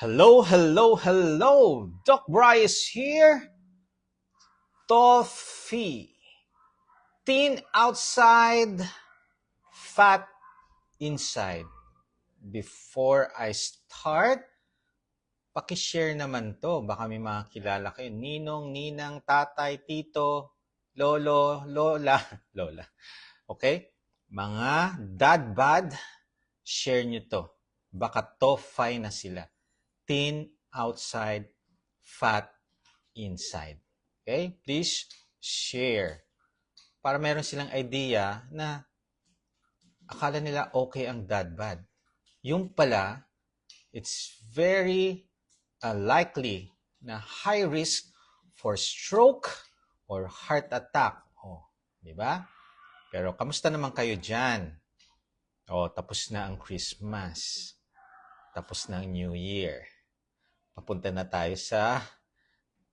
Hello, hello, hello! Doc Bryce here. Toffee. Thin outside, fat inside. Before I start, pakishare naman to. Baka may mga kilala kayo. Ninong, ninang, tatay, tito, lolo, lola. Lola. Okay? Mga dad bod, share nyo to. Baka toffee na sila. Thin outside, fat inside. Okay? Please share. Para meron silang idea na akala nila okay ang dad bod. Yung pala, it's very likely na high risk for stroke or heart attack. Oh, di ba? Pero kamusta naman kayo dyan? Oh, tapos na ang Christmas. Tapos na ang New Year. Papunta na tayo sa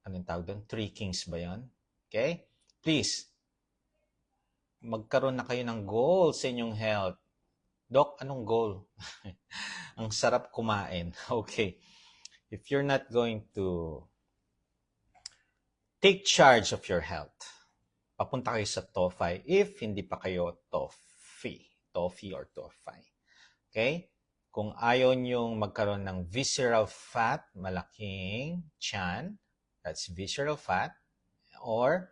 anong tawag doon? Three Kings ba yun? Okay? Please, magkaroon na kayo ng goal sa inyong health. Doc, anong goal? Ang sarap kumain. Okay. If you're not going to take charge of your health, papunta kayo sa toffee if hindi pa kayo toffee or toffee. Okay? Kung ayaw nyong magkaroon ng visceral fat, malaking tiyan, that's visceral fat, or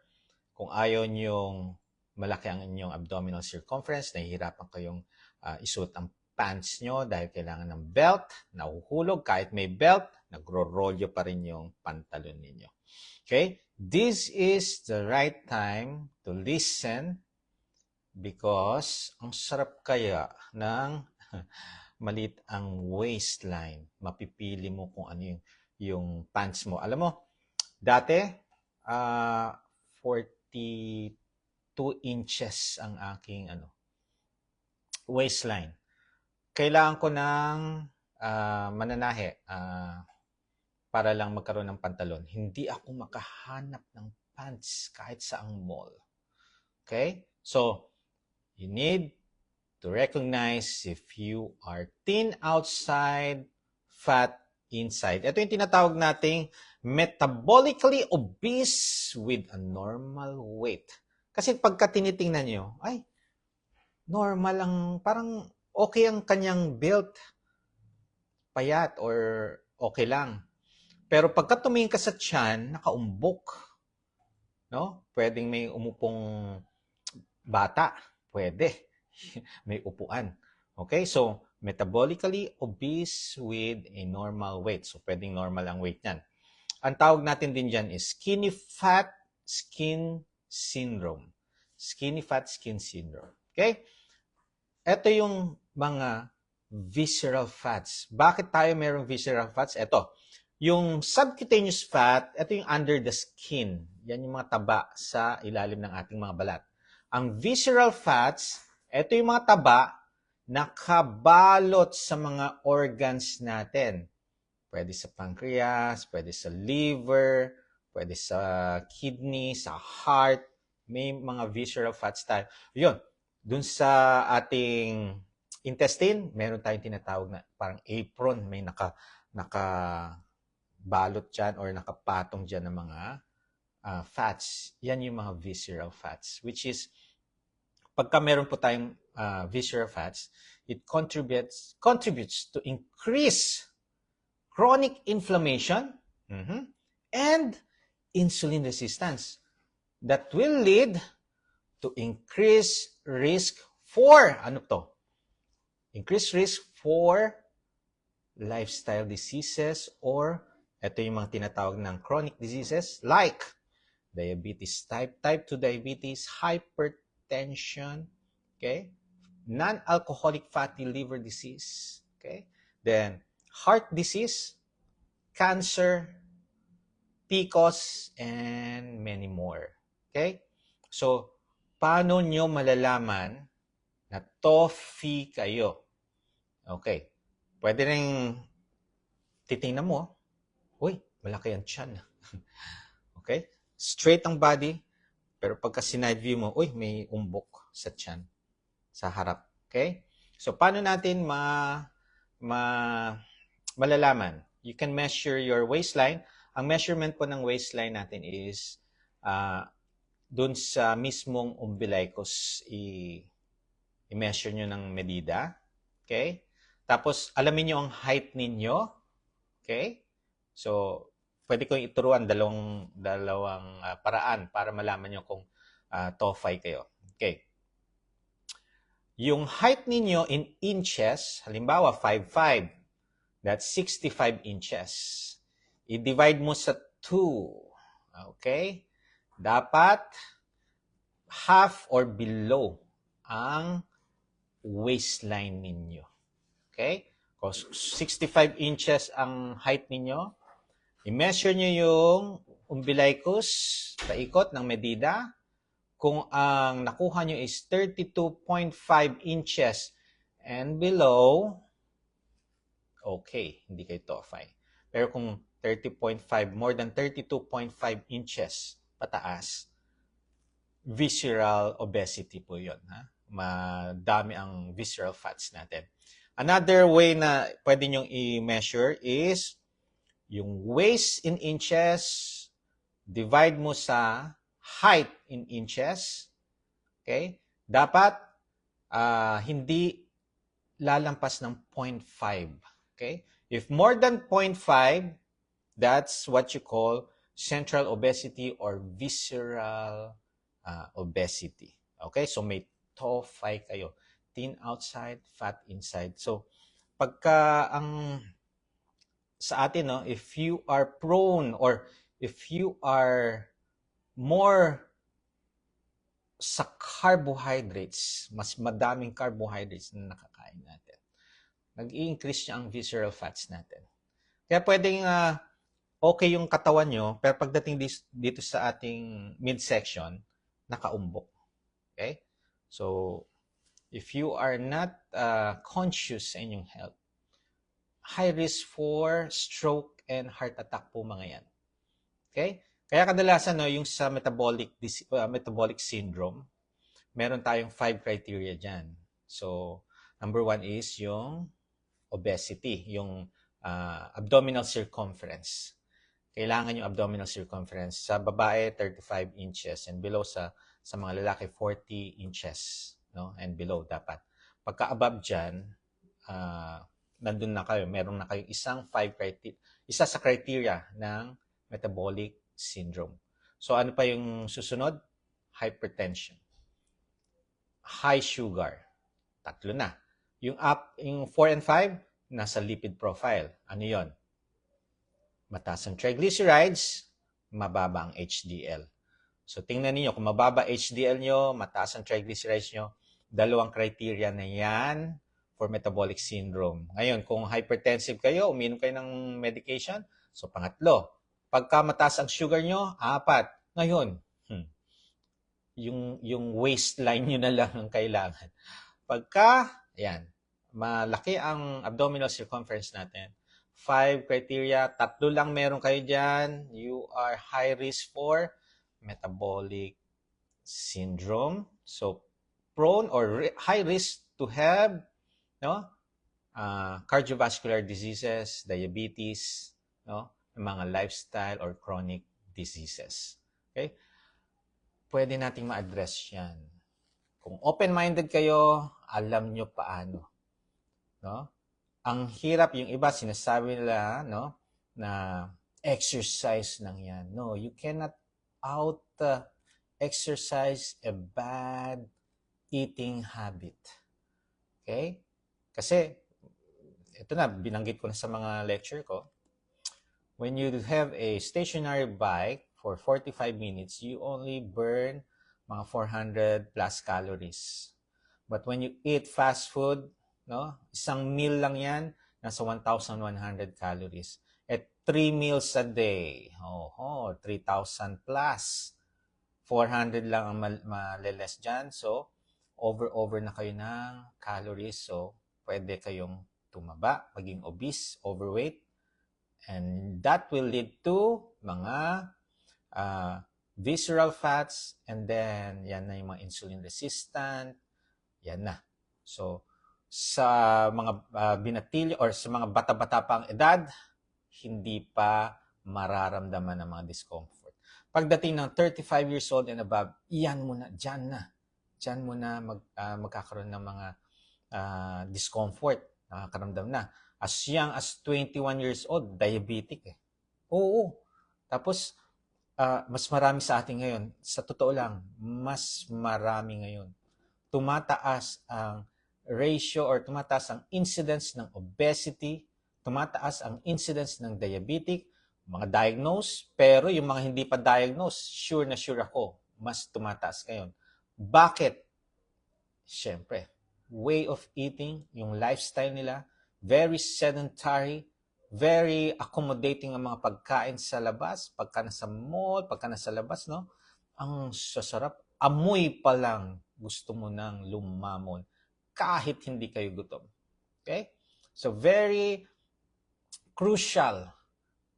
kung ayaw nyong malaki ang inyong abdominal circumference, nahihirapan kayong isuot ang pants nyo dahil kailangan ng belt, nahuhulog, kahit may belt, nagro-rolyo pa rin yung pantalon ninyo. Okay? This is the right time to listen because ang sarap kaya ng maliit ang waistline. Mapipili mo kung ano yung pants mo. Alam mo, dati, 42 inches ang aking waistline. Kailangan ko ng mananahe para lang magkaroon ng pantalon. Hindi ako makahanap ng pants kahit saang mall. Okay? So, you need to recognize if you are thin outside, fat inside. Ito yung tinatawag nating metabolically obese with a normal weight. Kasi pagka tinitingnan nyo, ay, normal ang, parang okay ang kanyang build, payat or okay lang. Pero pagka tumingin ka sa tiyan, nakaumbok. No? Pwedeng may umupong bata. Pwede. May upuan. Okay? So, metabolically obese with a normal weight. So, pwedeng normal ang weight niyan. Ang tawag natin din dyan is skinny fat skin syndrome. Skinny fat skin syndrome. Okay? Ito yung mga visceral fats. Bakit tayo mayroong visceral fats? Ito. Yung subcutaneous fat, ito yung under the skin. Yan yung mga taba sa ilalim ng ating mga balat. Ang visceral fats, ito yung mga taba nakabalot sa mga organs natin. Pwede sa pancreas, pwede sa liver, pwede sa kidney, sa heart. May mga visceral fats tayo. Yun, dun sa ating intestine, meron tayong tinatawag na parang apron. May nakabalot dyan or nakapatong dyan ng mga fats. Yan yung mga visceral fats. Which is, pagka meron po tayong visceral fats, it contributes to increase chronic inflammation and insulin resistance that will lead to increased risk for, increased risk for lifestyle diseases or ito yung mga tinatawag ng chronic diseases like diabetes type 2 diabetes, hypertension, okay? Non-alcoholic fatty liver disease, okay? Then heart disease, cancer, PCOS, and many more. Okay? So, paano nyo malalaman na toffee kayo? Okay. Pwede rin titingnan mo. Uy, malaki ang tiyan. Okay? Straight ang body, pero pagka sinide view mo, uy, may umbok sa tiyan, sa harap. Okay? So, paano natin malalaman? you can measure your waistline. Ang measurement po ng waistline natin is dun sa mismong umbilicus i-measure nyo ng medida. Okay? Tapos, alamin nyo ang height ninyo. Okay? So, pwede kong ituruan dalawang paraan para malaman nyo kung TOEFL kayo. Okay. Yung height ninyo in inches, halimbawa 5'5", that's 65 inches. I-divide mo sa 2. Okay? Dapat half or below ang waistline ninyo. Okay? Because 65 inches ang height ninyo, i-measure nyo yung umbilicus, paikot ng medida. Kung ang nakuha nyo is 32.5 inches and below, okay, hindi kayo TOEFL. Pero kung 30.5, more than 32.5 inches pataas, visceral obesity po yun. Ha? Madami ang visceral fats natin. Another way na pwede nyong i-measure is yung waist in inches, divide mo sa height in inches. Okay? Dapat hindi lalampas ng 0.5. Okay? If more than 0.5, that's what you call central obesity or visceral obesity. Okay? So may TOEFL kayo. Thin outside, fat inside. So, pagka sa atin, no, if you are prone or if you are more sa carbohydrates, mas madaming carbohydrates na nakakain natin, nag-i-increase niya ang visceral fats natin. Kaya pwedeng okay yung katawan nyo, pero pagdating dito sa ating midsection, nakaumbok. Okay? So, if you are not conscious sa inyong health, high risk for stroke and heart attack po mga yan. Okay? Kaya kadalasan, no, yung sa metabolic syndrome, meron tayong 5 criteria dyan. So, number 1 is yung obesity, yung abdominal circumference. Kailangan yung abdominal circumference. Sa babae, 35 inches and below. Sa mga lalaki, 40 inches, no, and below dapat. Pagka above dyan, nandun na kayo. Meron na kayo isa sa criteria ng metabolic syndrome. So, ano pa yung susunod? Hypertension. High sugar. 3 na. Yung 4 and 5, nasa lipid profile. Ano yon? Mataas ang triglycerides, mababa ang HDL. So, tingnan niyo kung mababa HDL nyo, mataas ang triglycerides nyo, dalawang criteria na yan for metabolic syndrome. Ngayon, kung hypertensive kayo, uminom kayo ng medication, so pangatlo. Pagka mataas ang sugar nyo, 4. Ngayon, yung waistline nyo na lang ang kailangan. Pagka, ayan, malaki ang abdominal circumference natin, 5 criteria, 3 lang meron kayo dyan, you are high risk for metabolic syndrome. So, prone or high risk to have, no, cardiovascular diseases, diabetes, no, mga lifestyle or chronic diseases. Okay? Pwede nating ma-address yan. Kung open-minded kayo, alam nyo paano. No? Ang hirap, yung iba sinasabi nila, no, na exercise lang yan. No, you cannot out-exercise a bad eating habit. Okay? Kasi, ito na, binanggit ko na sa mga lecture ko. When you have a stationary bike for 45 minutes, you only burn mga 400 plus calories. But when you eat fast food, no, isang meal lang yan, nasa 1,100 calories. At 3 meals a day, 3,000 plus. 400 lang ang maliles dyan. So, over na kayo ng calories. So, pwede kayong tumaba, maging obese, overweight. And that will lead to mga visceral fats, and then yan na yung mga insulin resistant, yan na. So, sa mga binatilyo or sa mga bata-bata pang edad, hindi pa mararamdaman ng mga discomfort. Pagdating ng 35 years old and above, iyan mo na, dyan na. Dyan mo na magkakaroon ng mga discomfort, nakakaramdam na. As young as 21 years old, diabetic eh. Oo. Tapos, mas marami sa atin ngayon. Sa totoo lang, mas marami ngayon. Tumataas ang ratio or tumataas ang incidence ng obesity, tumataas ang incidence ng diabetic, mga diagnosed, pero yung mga hindi pa diagnosed, sure na sure ako, mas tumataas ngayon. Bakit? Siyempre, way of eating, yung lifestyle nila, very sedentary, very accommodating ang mga pagkain sa labas, pagka nasa mall, pagka nasa labas, no? Ang sasarap, amoy pa lang gusto mo nang lumamon kahit hindi kayo gutom. Okay? So very crucial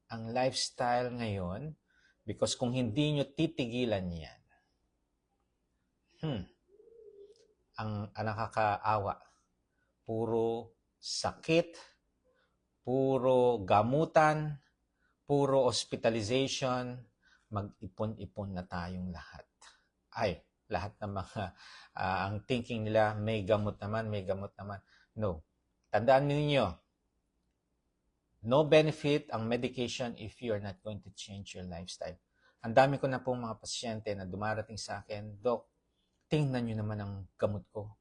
ang lifestyle ngayon because kung hindi nyo titigilan yan, ang nakakaawa, puro sakit, puro gamutan, puro hospitalization, mag-ipon-ipon na tayong lahat. Ay, lahat ng mga, ang thinking nila, may gamot naman, may gamot naman. No. Tandaan ninyo, no benefit ang medication if you are not going to change your lifestyle. Ang dami ko na pong mga pasyente na dumarating sa akin, Doc, tingnan nyo naman ang gamot ko.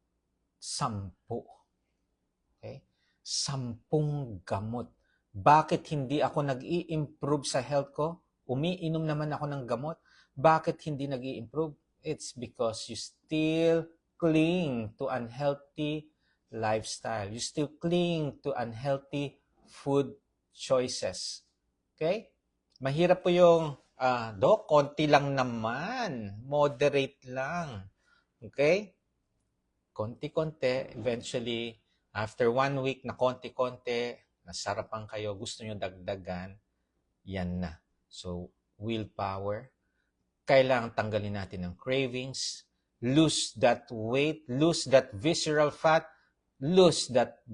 10. Okay? 10 gamot. Bakit hindi ako nag-i-improve sa health ko? Umiinom naman ako ng gamot. Bakit hindi nag-i-improve? It's because you still cling to unhealthy lifestyle. You still cling to unhealthy food choices. Okay? Mahirap po yung, Doc, konti lang naman. Moderate lang. Okay? Konti-konti. Eventually, after 1 week na konti-konti, nasarapan kayo, gusto nyo dagdagan, yan na. So, willpower. Kailangan tanggalin natin ang cravings, lose that weight, lose that visceral fat, lose that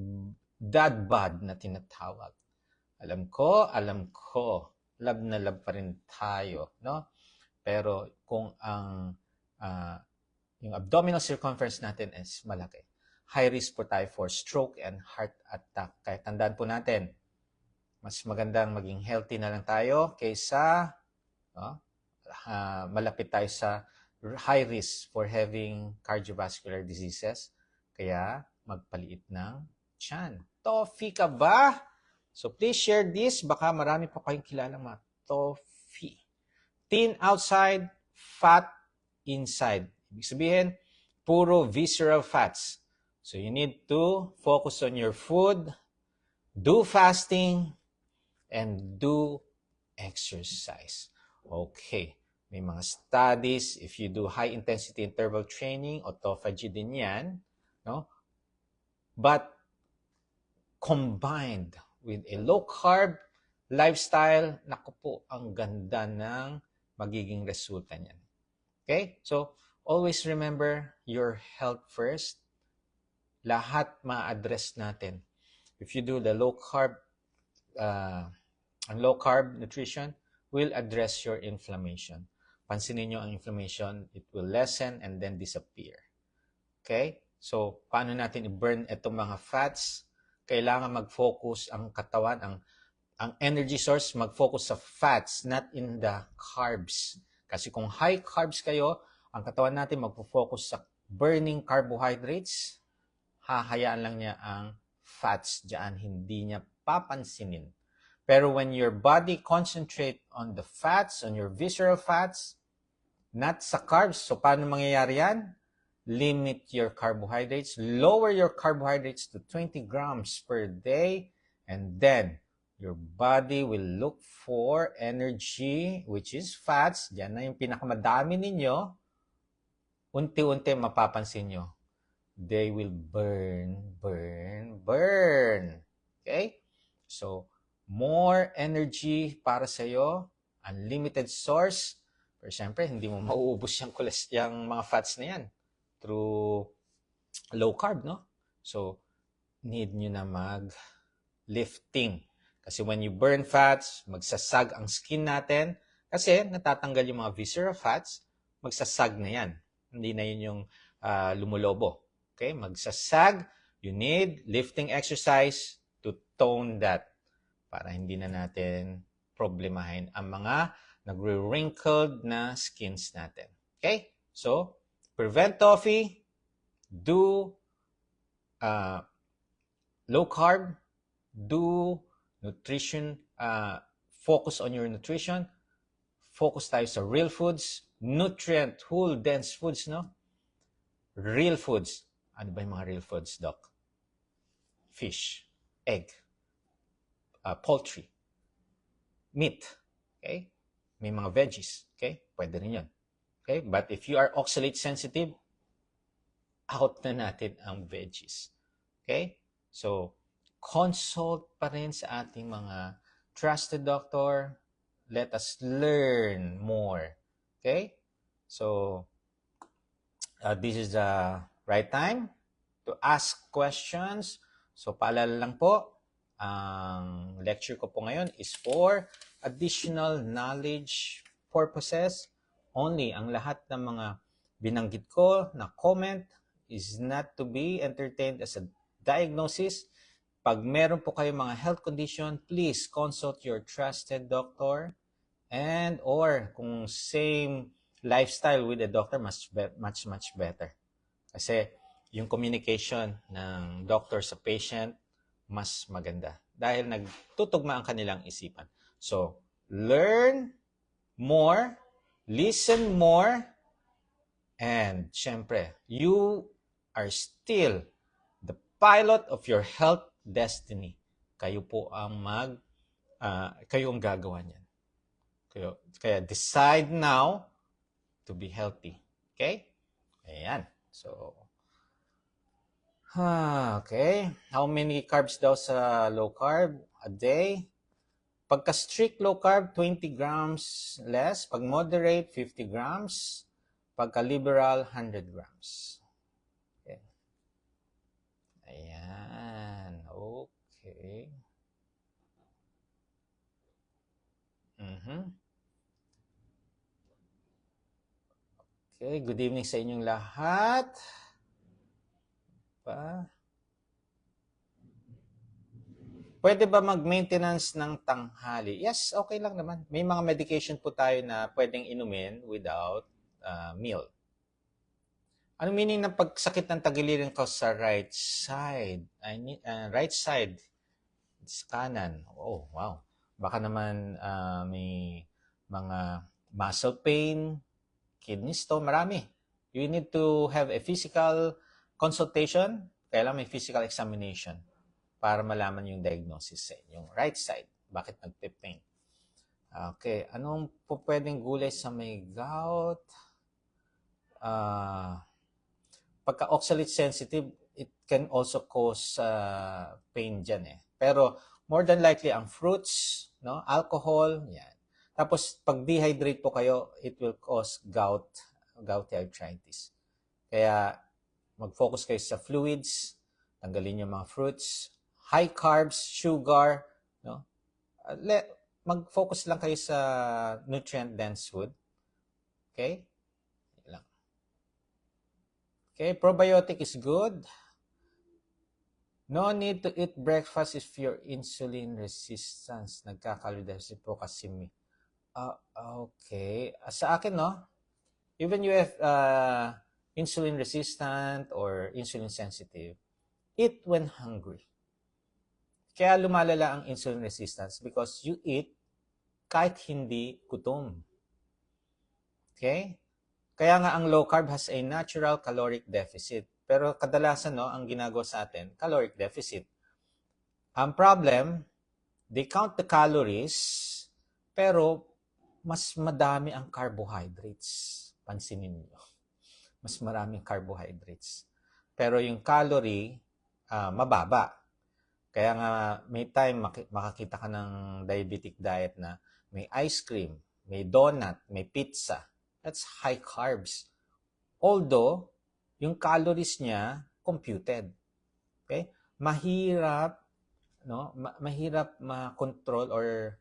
bod na tinatawag. Alam ko, love na love pa rin tayo, no? Pero kung ang yung abdominal circumference natin is malaki, high risk po tayo for stroke and heart attack. Kaya tandaan po natin, mas magandang maging healthy na lang tayo kaysa malapit tayo sa high risk for having cardiovascular diseases. Kaya magpaliit ng tiyan. Toffee ka ba? So please share this. Baka marami pa kayong kilalang mga toffee. Thin outside, fat inside. Ibig sabihin, puro visceral fats. So you need to focus on your food, do fasting, and do exercise. Okay. May mga studies, if you do high-intensity interval training, autophagy din yan, no? But combined with a low-carb lifestyle, naku po, ang ganda ng magiging resulta niyan. Okay? So, always remember your health first. Lahat ma-address natin. If you do the low-carb nutrition, will address your inflammation. Pansinin nyo ang inflammation, it will lessen and then disappear. Okay? So, paano natin i-burn itong mga fats? Kailangan mag-focus ang katawan, ang energy source, mag-focus sa fats, not in the carbs. Kasi kung high carbs kayo, ang katawan natin mag-focus sa burning carbohydrates, hahayaan lang niya ang fats dyan, hindi niya papansinin. Pero when your body concentrate on the fats, on your visceral fats, not sa carbs, so paano mangyayari yan? Limit your carbohydrates, lower your carbohydrates to 20 grams per day, and then your body will look for energy, which is fats. Diyan na yung pinakamadami ninyo. Unti-unti mapapansin nyo. They will burn. Okay? So, more energy para sa'yo, unlimited source. Pero syempre, hindi mo mauubos yung mga fats na yan through low carb, no? So, need nyo na mag-lifting. Kasi when you burn fats, magsasag ang skin natin. Kasi natatanggal yung mga visceral fats, magsasag na yan. Hindi na yun yung lumulobo. Okay? Magsasag, you need lifting exercise to tone that para hindi na natin problemahin ang mga nagre-wrinkled na skins natin. Okay? So, prevent toffee, do low carb, do nutrition, focus on your nutrition, focus tayo sa real foods, nutrient, whole, dense foods, no? Real foods. Ano ba yung mga real foods, Doc? Fish, egg, poultry, meat, okay? May mga veggies, okay? Pwede rin yun. Okay? But if you are oxalate sensitive, out na natin ang veggies. Okay? So, consult pa rin sa ating mga trusted doctor. Let us learn more. Okay? So, this is the right time to ask questions. So, paalala lang po, ang lecture ko po ngayon is for additional knowledge purposes only. Ang lahat ng mga binanggit ko na comment is not to be entertained as a diagnosis. Pag meron po kayong mga health condition, please consult your trusted doctor, and or kung same lifestyle with a doctor, much better. Kasi yung communication ng doctor sa patient mas maganda dahil nagtutugma ang kanilang isipan. So, learn more, listen more, and syempre, you are still the pilot of your health destiny. Kayo po ang kayo ang gagawa niyan. Kaya decide now to be healthy. Okay? Ayan. So, okay. How many carbs daw sa low carb a day? Pagka strict low carb, 20 grams less. Pag moderate, 50 grams. Pagka liberal, 100 grams. Okay. Ayan. Okay. Okay. Good evening sa inyong lahat. Pwede ba mag-maintenance ng tanghali? Yes, okay lang naman. May mga medication po tayo na pwedeng inumin without meal. Ano meaning ng pagsakit ng tagiliran ko sa right side? Right side. It's kanan. Oh, wow. Baka naman may mga muscle pain, kidney stone, marami. You need to have a physical consultation. Kailangan may physical examination para malaman yung diagnosis sa inyong right side. Bakit nagpe-pain? Okay. Anong po pwedeng gulay sa may gout? Pagka oxalate sensitive, it can also cause pain dyan eh. Pero more than likely, ang fruits, no, alcohol, yan. Tapos, pag dehydrate po kayo, it will cause gouty arthritis. Kaya, mag-focus kayo sa fluids, tanggalin yung mga fruits, high carbs, sugar, no? Mag-focus lang kayo sa nutrient-dense food. Okay? Lang. Okay, probiotic is good. No need to eat breakfast if you're insulin resistance. Nagka-calorie deficit po kasi okay. Sa akin, no? Even you have insulin resistant or insulin sensitive, eat when hungry. Kaya lumalala ang insulin resistance because you eat kahit hindi gutom. Okay? Kaya nga ang low carb has a natural caloric deficit. Pero kadalasan, no, ang ginagawa sa atin, caloric deficit. Ang problem, they count the calories, pero mas madami ang carbohydrates. Pansinin niyo. Mas maraming carbohydrates. Pero yung calorie, mababa. Kaya nga may time makakita ka ng diabetic diet na may ice cream, may donut, may pizza. That's high carbs. Although, yung calories niya computed. Okay? Mahirap no? Mahirap ma-control or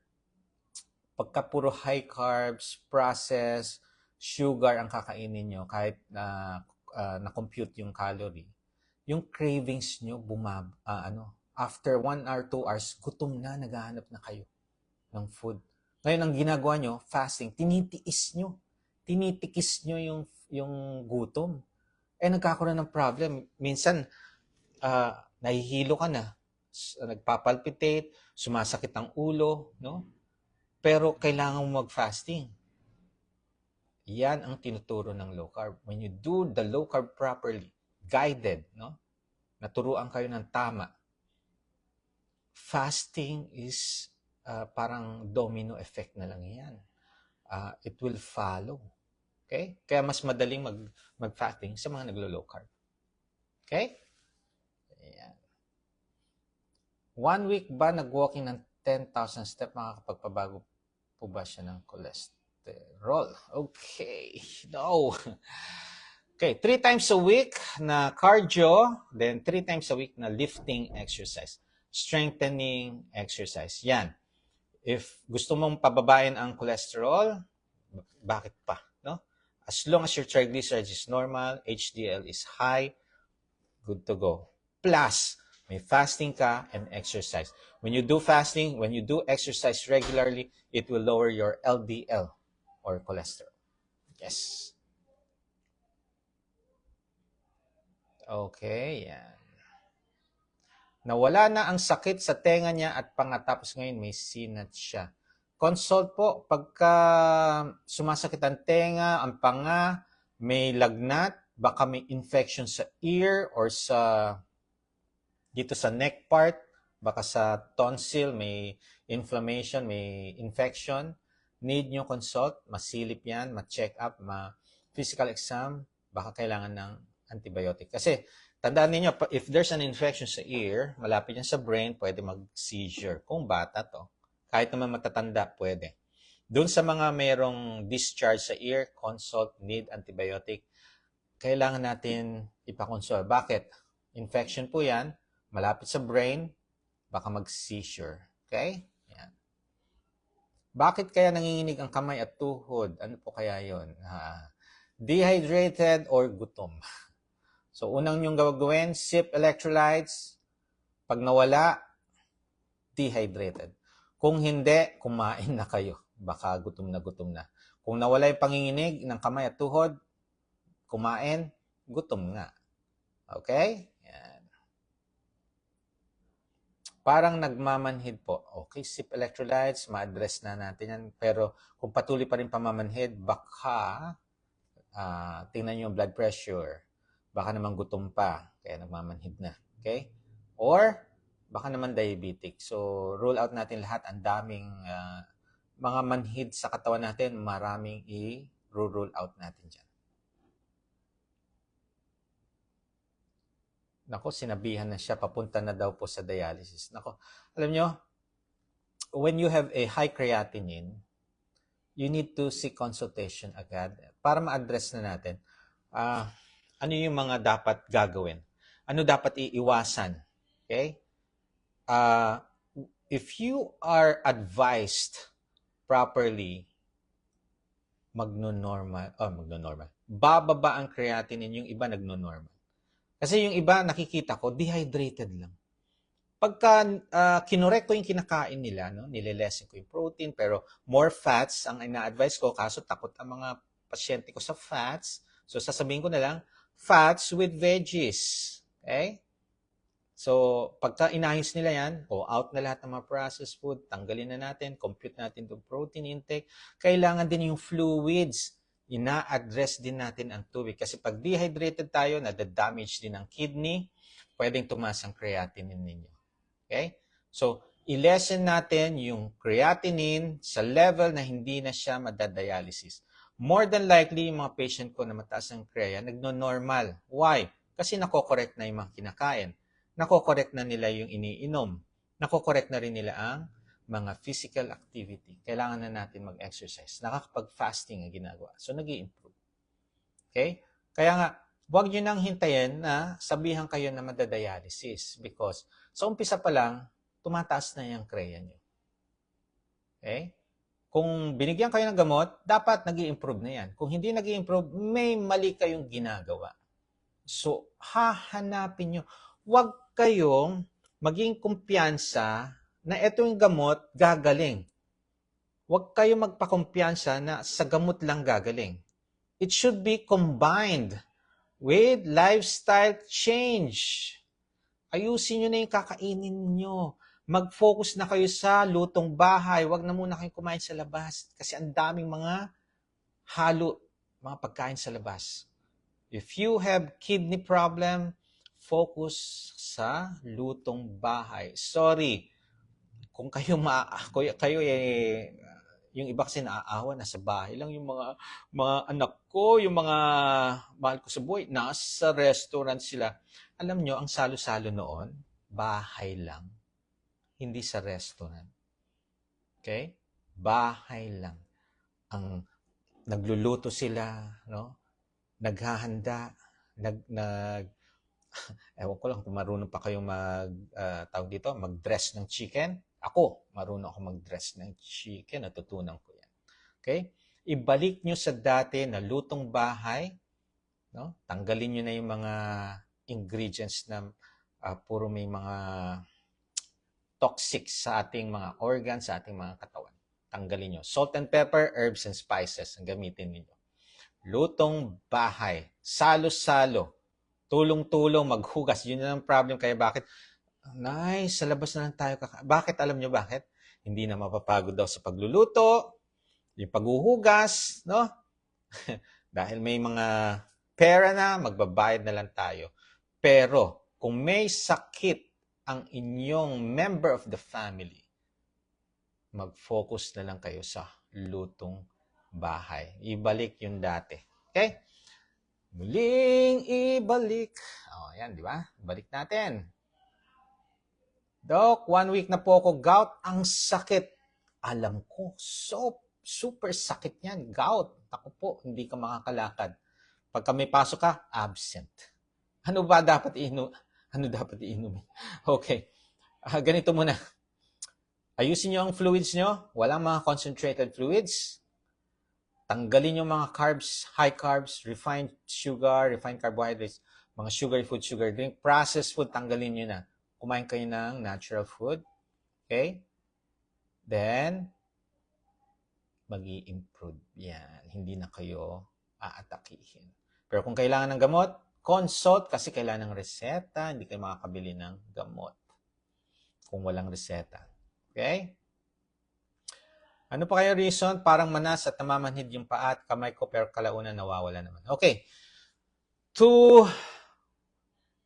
pagka puro high carbs, processed, sugar ang kakainin nyo kahit na-compute yung calorie, yung cravings nyo after 1 hour, 2 hours, gutom na, naghahanap na kayo ng food. Ngayon, ang ginagawa nyo, fasting, tinitikis nyo yung gutom. Nagkakaroon ng problem. Minsan, nahihilo ka na, nagpapalpitate, sumasakit ang ulo, no? Pero kailangan mo mag-fasting. Yan ang tinuturo ng low carb. When you do the low carb properly, guided, no? Naturuan kayo ng tama. Fasting is parang domino effect na lang yan. It will follow. Okay? Kaya mas madaling mag-fasting sa mga naglo-low carb. Okay? Ayan. 1 week ba nag-walking ng 10,000 step, makakapagpabago po ba siya ng cholesterol? Okay. No. Okay, 3 times a week na cardio, then 3 times a week na lifting exercise. Strengthening exercise. Yan. If gusto mong pababain ang cholesterol, bakit pa? No? As long as your triglycerides is normal, HDL is high, good to go. Plus, may fasting ka and exercise. When you do fasting, when you do exercise regularly, it will lower your LDL or cholesterol. Yes. Okay, yan. Nawala na ang sakit sa tenga niya at panga, tapos ngayon may sinat siya. Consult po pagka sumasakit ang tenga, ang panga, may lagnat, baka may infection sa ear or dito sa neck part, baka sa tonsil, may inflammation, may infection. Need nyo consult, masilip yan, ma-check up, physical exam, baka kailangan ng antibiotic. Kasi, tandaan niyo, if there's an infection sa ear, malapit yan sa brain, pwede mag-seizure. Kung bata to, kahit naman matatanda, pwede. Doon sa mga mayroong discharge sa ear, consult, need antibiotic, kailangan natin ipakonsult. Bakit? Infection po yan, malapit sa brain, baka mag-seizure. Okay? Yan. Bakit kaya nanginginig ang kamay at tuhod? Ano po kaya yun? Dehydrated or gutom? So, unang nyong gawin, sip electrolytes. Pag nawala, dehydrated. Kung hindi, kumain na kayo. Baka gutom na. Kung nawala yung panginginig ng kamay at tuhod, kumain, gutom nga. Okay? Yan. Parang nagmamanhid po. Okay, sip electrolytes, ma-address na natin yan. Pero kung patuloy pa rin pamamanhid, baka tingnan nyo yung blood pressure. Baka naman gutom pa, kaya nagmamanhid na. Okay? Or, baka naman diabetic. So, rule out natin lahat. Ang daming mga manhid sa katawan natin, maraming i-rule out natin dyan. Nako, sinabihan na siya, papunta na daw po sa dialysis. Nako, alam nyo, when you have a high creatinine, you need to seek consultation agad para ma-address na natin. Ano yung mga dapat gagawin? Ano dapat iiwasan? Okay? If you are advised properly, magno-normal. Bababa ang creatinine, yung iba nagno-normal. Kasi yung iba, nakikita ko, dehydrated lang. Pagka kinorek ko yung kinakain nila, no, nililesen ko yung protein, pero more fats ang ina-advise ko, kaso takot ang mga pasyente ko sa fats. So, sasabihin ko na lang, fats with veggies. Okay? So, pagka inayos nila yan, out na lahat ng mga processed food, tanggalin na natin, compute natin yung protein intake, kailangan din yung fluids. Ina-address din natin ang tubig. Kasi pag dehydrated tayo, nada-damage din ang kidney, pwedeng tumaas ang creatinine ninyo. Okay? So, i-lessen natin yung creatinine sa level na hindi na siya madadialysis. More than likely, yung mga patient ko na mataas ang crea, nagno-normal. Why? Kasi nako-correct na yung mga kinakain. Nako-correct na nila yung iniinom. Nako-correct na rin nila ang mga physical activity. Kailangan na natin mag-exercise. Nakakapag-fasting ang ginagawa. So, nag-i-improve. Okay? Kaya nga, huwag nyo nang hintayin na sabihan kayo na madadialysis because sa umpisa pa lang, tumataas na yung kreya nyo. Okay? Kung binigyan kayo ng gamot, dapat nag-i-improve na yan. Kung hindi nag-i-improve, may mali kayong ginagawa. So, hahanapin nyo. Huwag kayong maging kumpiyansa na ito yung gamot gagaling. Huwag kayong magpakumpiyansa na sa gamot lang gagaling. It should be combined with lifestyle change. Ayusin nyo na yung kakainin nyo. Mag-focus na kayo sa lutong bahay. Huwag na muna kayong kumain sa labas. Kasi ang daming mga halo, mga pagkain sa labas. If you have kidney problem, focus sa lutong bahay. Sorry, kung kayo yung iba kasi naaawa, nasa bahay lang yung mga anak ko, yung mga mahal ko sa buhay, nasa restaurant sila. Alam nyo, ang salo-salo noon, bahay lang, hindi sa restaurant. Okay? Bahay lang. Ang nagluluto sila, no? Naghahanda, ewan ko lang kung marunong pa kayong mag-dress ng chicken. Ako, marunong ako mag-dress ng chicken. Natutunan ko yan. Okay? Ibalik nyo sa dati na lutong bahay. No? Tanggalin nyo na yung mga ingredients na puro may mga toxic sa ating mga organs, sa ating mga katawan. Tanggalin nyo. Salt and pepper, herbs and spices ang gamitin niyo. Lutong bahay. Salo-salo. Tulong-tulong, maghugas. Yun na ang problem. Kaya bakit? Nice, sa labas na lang tayo Bakit? Alam nyo bakit? Hindi na mapapagod daw sa pagluluto, yung paghuhugas, no? Dahil may mga pera na, magbabayad na lang tayo. Pero, kung may sakit ang inyong member of the family, mag-focus na lang kayo sa lutong bahay. Ibalik yung dati. Okay? Muling ibalik. Yan, di ba? Balik natin. Doc, 1 week na po ako gout. Ang sakit. Alam ko, super sakit yan. Gout. Ako po, hindi ka makakalakad. Pagka may pasok ka, absent. Ano dapat iinumin? Okay. Ganito muna. Ayusin nyo ang fluids nyo. Walang mga concentrated fluids. Tanggalin yung mga carbs, high carbs, refined sugar, refined carbohydrates, mga sugary food, sugar drink, processed food, tanggalin nyo na. Kumain kayo ng natural food. Okay? Then, mag-i-improve yan. Hindi na kayo aatakihin. Pero kung kailangan ng gamot, consult kasi kailangan ng reseta. Hindi kayo makakabili ng gamot kung walang reseta. Okay? Ano pa kaya reason? Parang manas at namamanhid yung paa at kamay ko pero kalaunan nawawala naman. Okay. To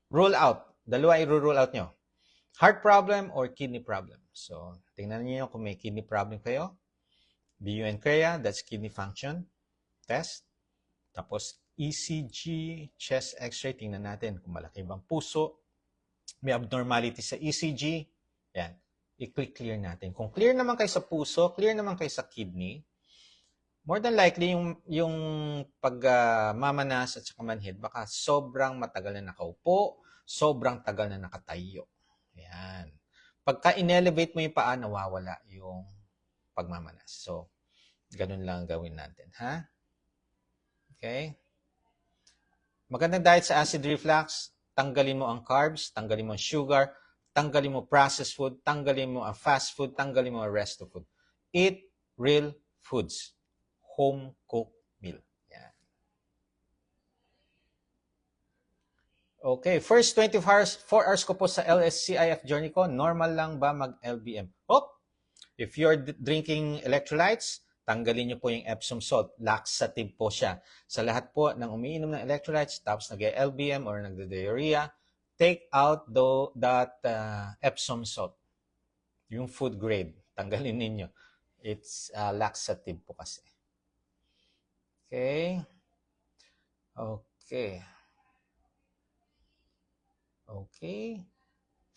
rule out. Dalawa i-rule out nyo. Heart problem or kidney problem. So, tingnan niyo kung may kidney problem kayo. BUN CREA, that's kidney function test. Tapos, ECG, chest x-ray, tingnan natin kung malaki bang puso. May abnormality sa ECG. Yan. I-clear natin. Kung clear naman kayo sa puso, clear naman kayo sa kidney, more than likely, yung pagmamanas at saka manhid, baka sobrang matagal na nakaupo, sobrang tagal na nakatayo. Ayan. Pagka in-elevate mo yung paa, nawawala yung pagmamanas. So, ganun lang gawin natin. Ha? Okay? Magandang diet sa acid reflux. Tanggalin mo ang carbs, tanggalin mo ang sugar, tanggalin mo processed food, tanggalin mo ang fast food, tanggalin mo ang resto food. Eat real foods. Home-cooked meal. Yan. Okay, first 24 hours, 4 hours ko po sa LSCIF journey ko, normal lang ba mag-LBM? If you're drinking electrolytes, tanggalin niyo po yung Epsom salt. Laxative po siya. Sa lahat po ng umiinom ng electrolytes, tapos nag-LBM or nagda-diarrhea, take out that Epsom salt. Yung food grade, tanggalin ninyo. It's laxative po kasi. Okay. Okay. Okay.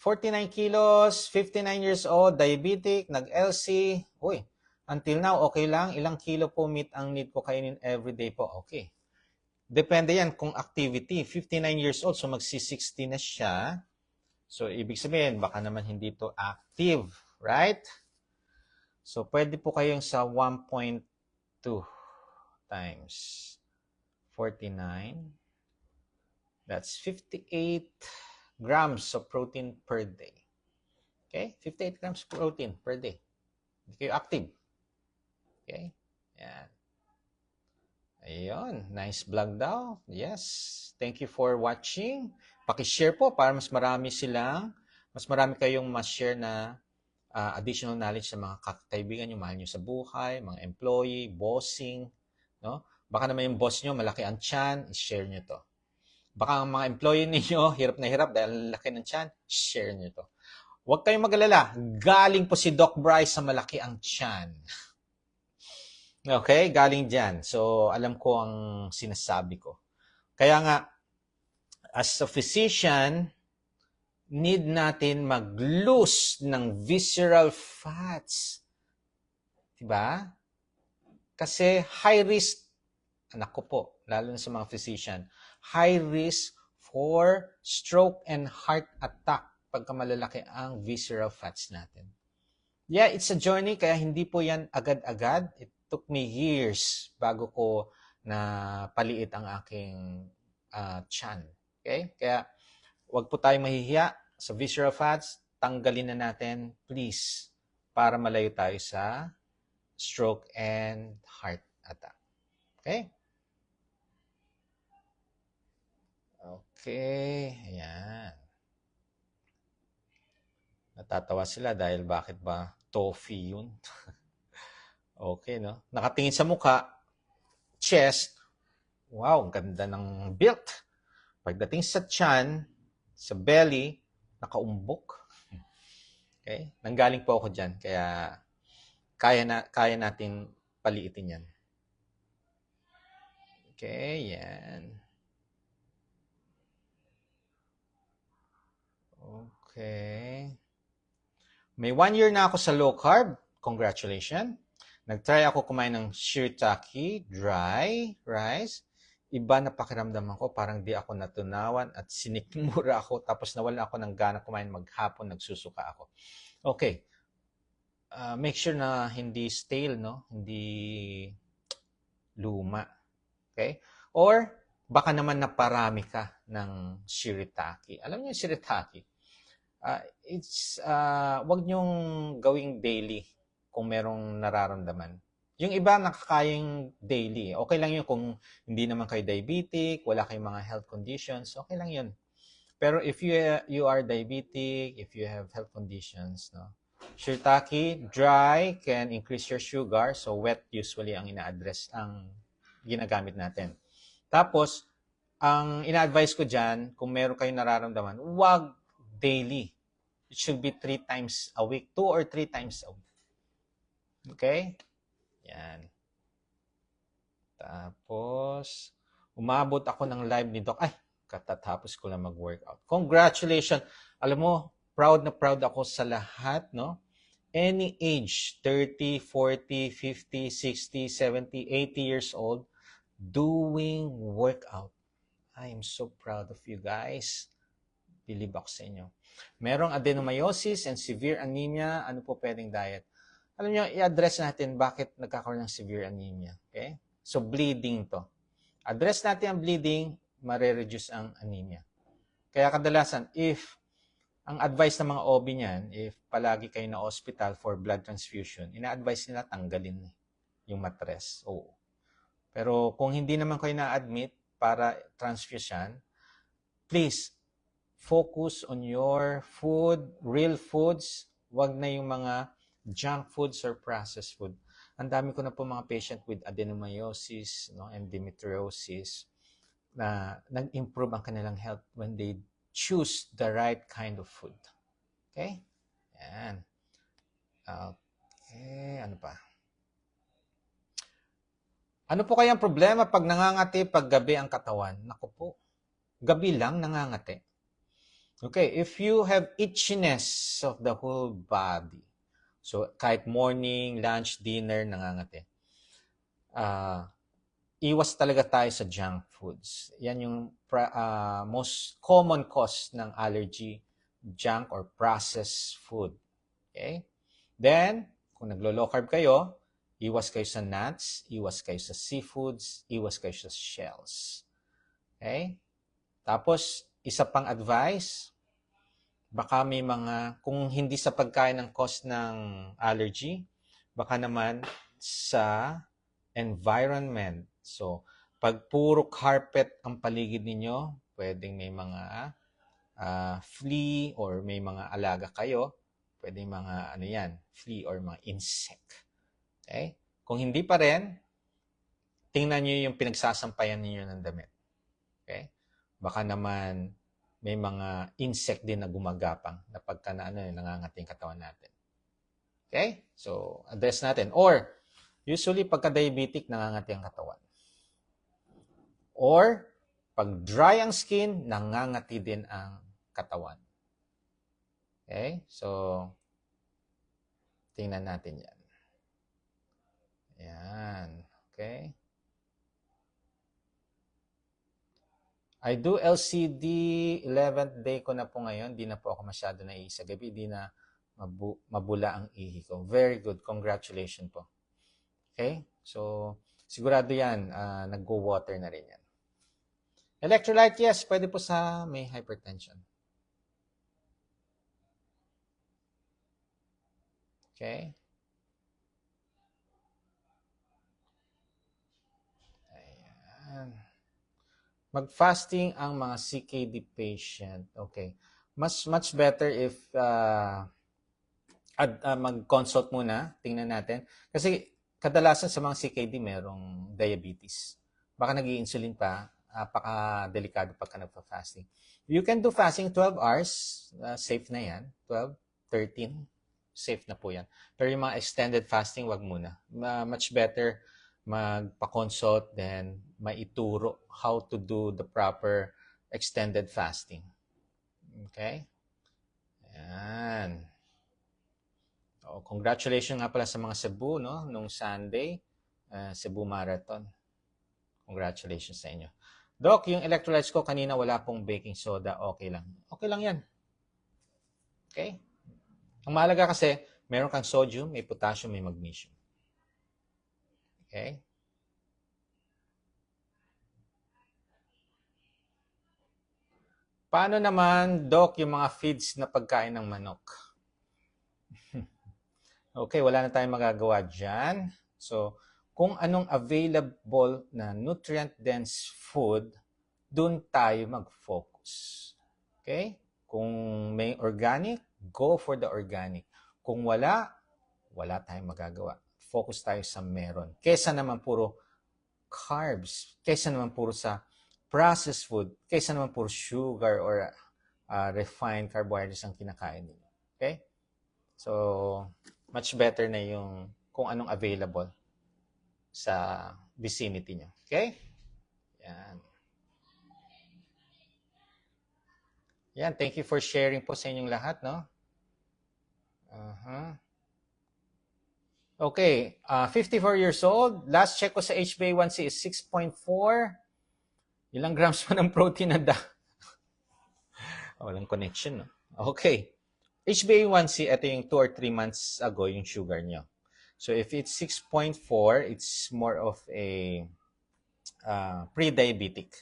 49 kilos, 59 years old, diabetic, nag-LC. Uy, until now, okay lang. Ilang kilo po meat ang need ko kainin everyday po? Okay. Depende yan kung activity. 59 years old, so magsi-60 na siya. So, ibig sabihin, baka naman hindi to active, right? So, pwede po kayong sa 1.2 times 49. That's 58 grams of protein per day. Okay? 58 grams protein per day. Hindi kayo active. Okay? Yan. Ayun. Nice vlog daw. Yes. Thank you for watching. Pakishare po para mas marami kayong mas-share na additional knowledge sa mga kaibigan nyo, mahal nyo sa buhay, mga employee, bossing, no? Baka naman yung boss nyo, malaki ang tiyan, share nyo to. Baka ang mga employee ninyo, hirap na hirap dahil laki ng tiyan, share nyo to. Huwag kayong mag-alala, galing po si Doc Bryce sa malaki ang tiyan. Okay, galing dyan. So, alam ko ang sinasabi ko. Kaya nga, as a physician, need natin mag-lose ng visceral fats. Diba? Kasi high risk, anak ko po, lalo na sa mga physician, high risk for stroke and heart attack pagka malalaki ang visceral fats natin. Yeah, it's a journey, kaya hindi po yan agad-agad. It took me years bago ko na paliit ang aking tiyan. Okay? Kaya wag po tayong mahihiya sa visceral fats, tanggalin na natin, please, para malayo tayo sa stroke and heart attack. Okay? Okay, ayan. Natatawa sila dahil bakit ba toffee yun? Okay, no? Nakatingin sa mukha, chest, wow, ganda ng built. Pagdating sa tiyan, sa belly, nakaumbok. Okay? Nanggaling po ako dyan, kaya kaya natin paliitin yan. Okay, yan. Okay. May 1 year na ako sa low carb. Congratulations. Nag-try ako kumain ng shiitake, dry rice. Iba na pakiramdaman ko, parang di ako natunawan at sinikmura ako, tapos nawalan ako ng gana kumain maghapon, nagsusuka ako. Okay. Make sure na hindi stale, no? Hindi luma. Okay? Or, baka naman naparami ka ng shiitake. Alam niyo yung shiitake? Wag niyong gawing daily kung merong nararamdaman. Yung iba nakakayang daily. Okay lang yun kung hindi naman kayo diabetic, wala kayong mga health conditions, okay lang yun. Pero if you are diabetic, if you have health conditions, no, shiitake dry can increase your sugar, so wet usually ang ina-address, ang ginagamit natin. Tapos, ang ina-advise ko dyan, kung meron kayong nararamdaman, wag daily. It should be 3 times a week, 2 or 3 times a week. Okay? Yan. Tapos, umabot ako ng live ni Doc. Ay, katatapos ko lang mag-workout. Congratulations! Alam mo, proud na proud ako sa lahat, no? Any age, 30, 40, 50, 60, 70, 80 years old, doing workout. I am so proud of you guys. Believe ako sa inyo. Merong adenomyosis and severe anemia. Ano po pwedeng diet? Alam nyo, i-address natin bakit nagkakaroon ng severe anemia. Okay? So, bleeding to. Address natin ang bleeding, mare-reduce ang anemia. Kaya kadalasan, if ang advice ng mga OB niyan, if palagi kayo na hospital for blood transfusion, ina-advise nila tanggalin yung matres. Oo. Pero kung hindi naman kayo na-admit para transfusion, please, focus on your food, real foods. Wag na yung mga junk foods or processed food. Ang dami ko na po mga patient with adenomyosis, no, and endometriosis na nag-improve ang kanilang health when they choose the right kind of food. Okay? Yan. Okay, ano pa? Ano po kayang problema pag nangangati pag gabi ang katawan? Naku po, gabi lang nangangati. Okay, if you have itchiness of the whole body, so kahit morning, lunch, dinner, nangangati, iwas talaga tayo sa junk foods. Yan yung most common cause ng allergy junk or processed food. Okay? Then, kung naglo-low carb kayo, iwas kayo sa nuts, iwas kayo sa seafoods, iwas kayo sa shells. Okay? Tapos, isa pang advice, baka may mga, kung hindi sa pagkain ng cause ng allergy, baka naman sa environment. So, pag puro carpet ang paligid ninyo, pwedeng may mga flea or may mga alaga kayo, pwedeng mga ano yan, flea or mga insect. Okay? Kung hindi pa rin, tingnan nyo yung pinagsasampayan niyo ng damit. Okay? Baka naman may mga insect din na gumagapang na pagka na nangangating katawan natin. Okay? So, address natin. Or, usually pagka-diabetic, nangangati ang katawan. Or, pag dry ang skin, nangangati din ang katawan. Okay? So, tingnan natin yan. Yan. Okay? I do LCD 11th day ko na po ngayon. Di na po ako masyado naihi sa gabi. Di na mabula ang ihi ko. Very good. Congratulations po. Okay? So, sigurado yan. Nag-go-water na rin yan. Electrolyte, yes. Pwede po sa may hypertension. Okay? Ayan. Mag-fasting ang mga CKD patient. Okay. Much better if mag-consult muna. Tingnan natin. Kasi kadalasan sa mga CKD merong diabetes. Baka nag-i-insulin pa. Napaka-delikado pagka nagpa-fasting. You can do fasting 12 hours. Safe na yan. 12, 13. Safe na po yan. Pero yung mga extended fasting, wag muna. Much better magpa-consult, then maituro how to do the proper extended fasting. Okay? Ayan. So, congratulations nga pala sa mga Cebu, no? Nung Sunday, Cebu Marathon. Congratulations sa inyo. Doc, yung electrolytes ko kanina wala pong baking soda. Okay lang. Okay lang yan. Okay? Ang mahalaga kasi, meron kang sodium, may potassium, may magnesium. Okay? Paano naman, Doc, yung mga feeds na pagkain ng manok? Okay, wala na tayong magagawa dyan. So, kung anong available na nutrient-dense food, dun tayo mag-focus. Okay? Kung may organic, go for the organic. Kung wala tayong magagawa. Focus tayo sa meron. Kesa naman puro carbs, kesa naman puro sa processed food, kesa naman puro sugar or refined carbohydrates ang kinakain ninyo. Okay? So, much better na yung kung anong available sa vicinity nyo. Okay? Yan. Yan, thank you for sharing po sa inyong lahat, no? Okay, 54 years old. Last check ko sa HbA1c is 6.4. Ilang grams pa ng protein na walang connection, no? Okay. HbA1c, ito yung 2 or 3 months ago yung sugar nyo. So if it's 6.4, it's more of a pre-diabetic.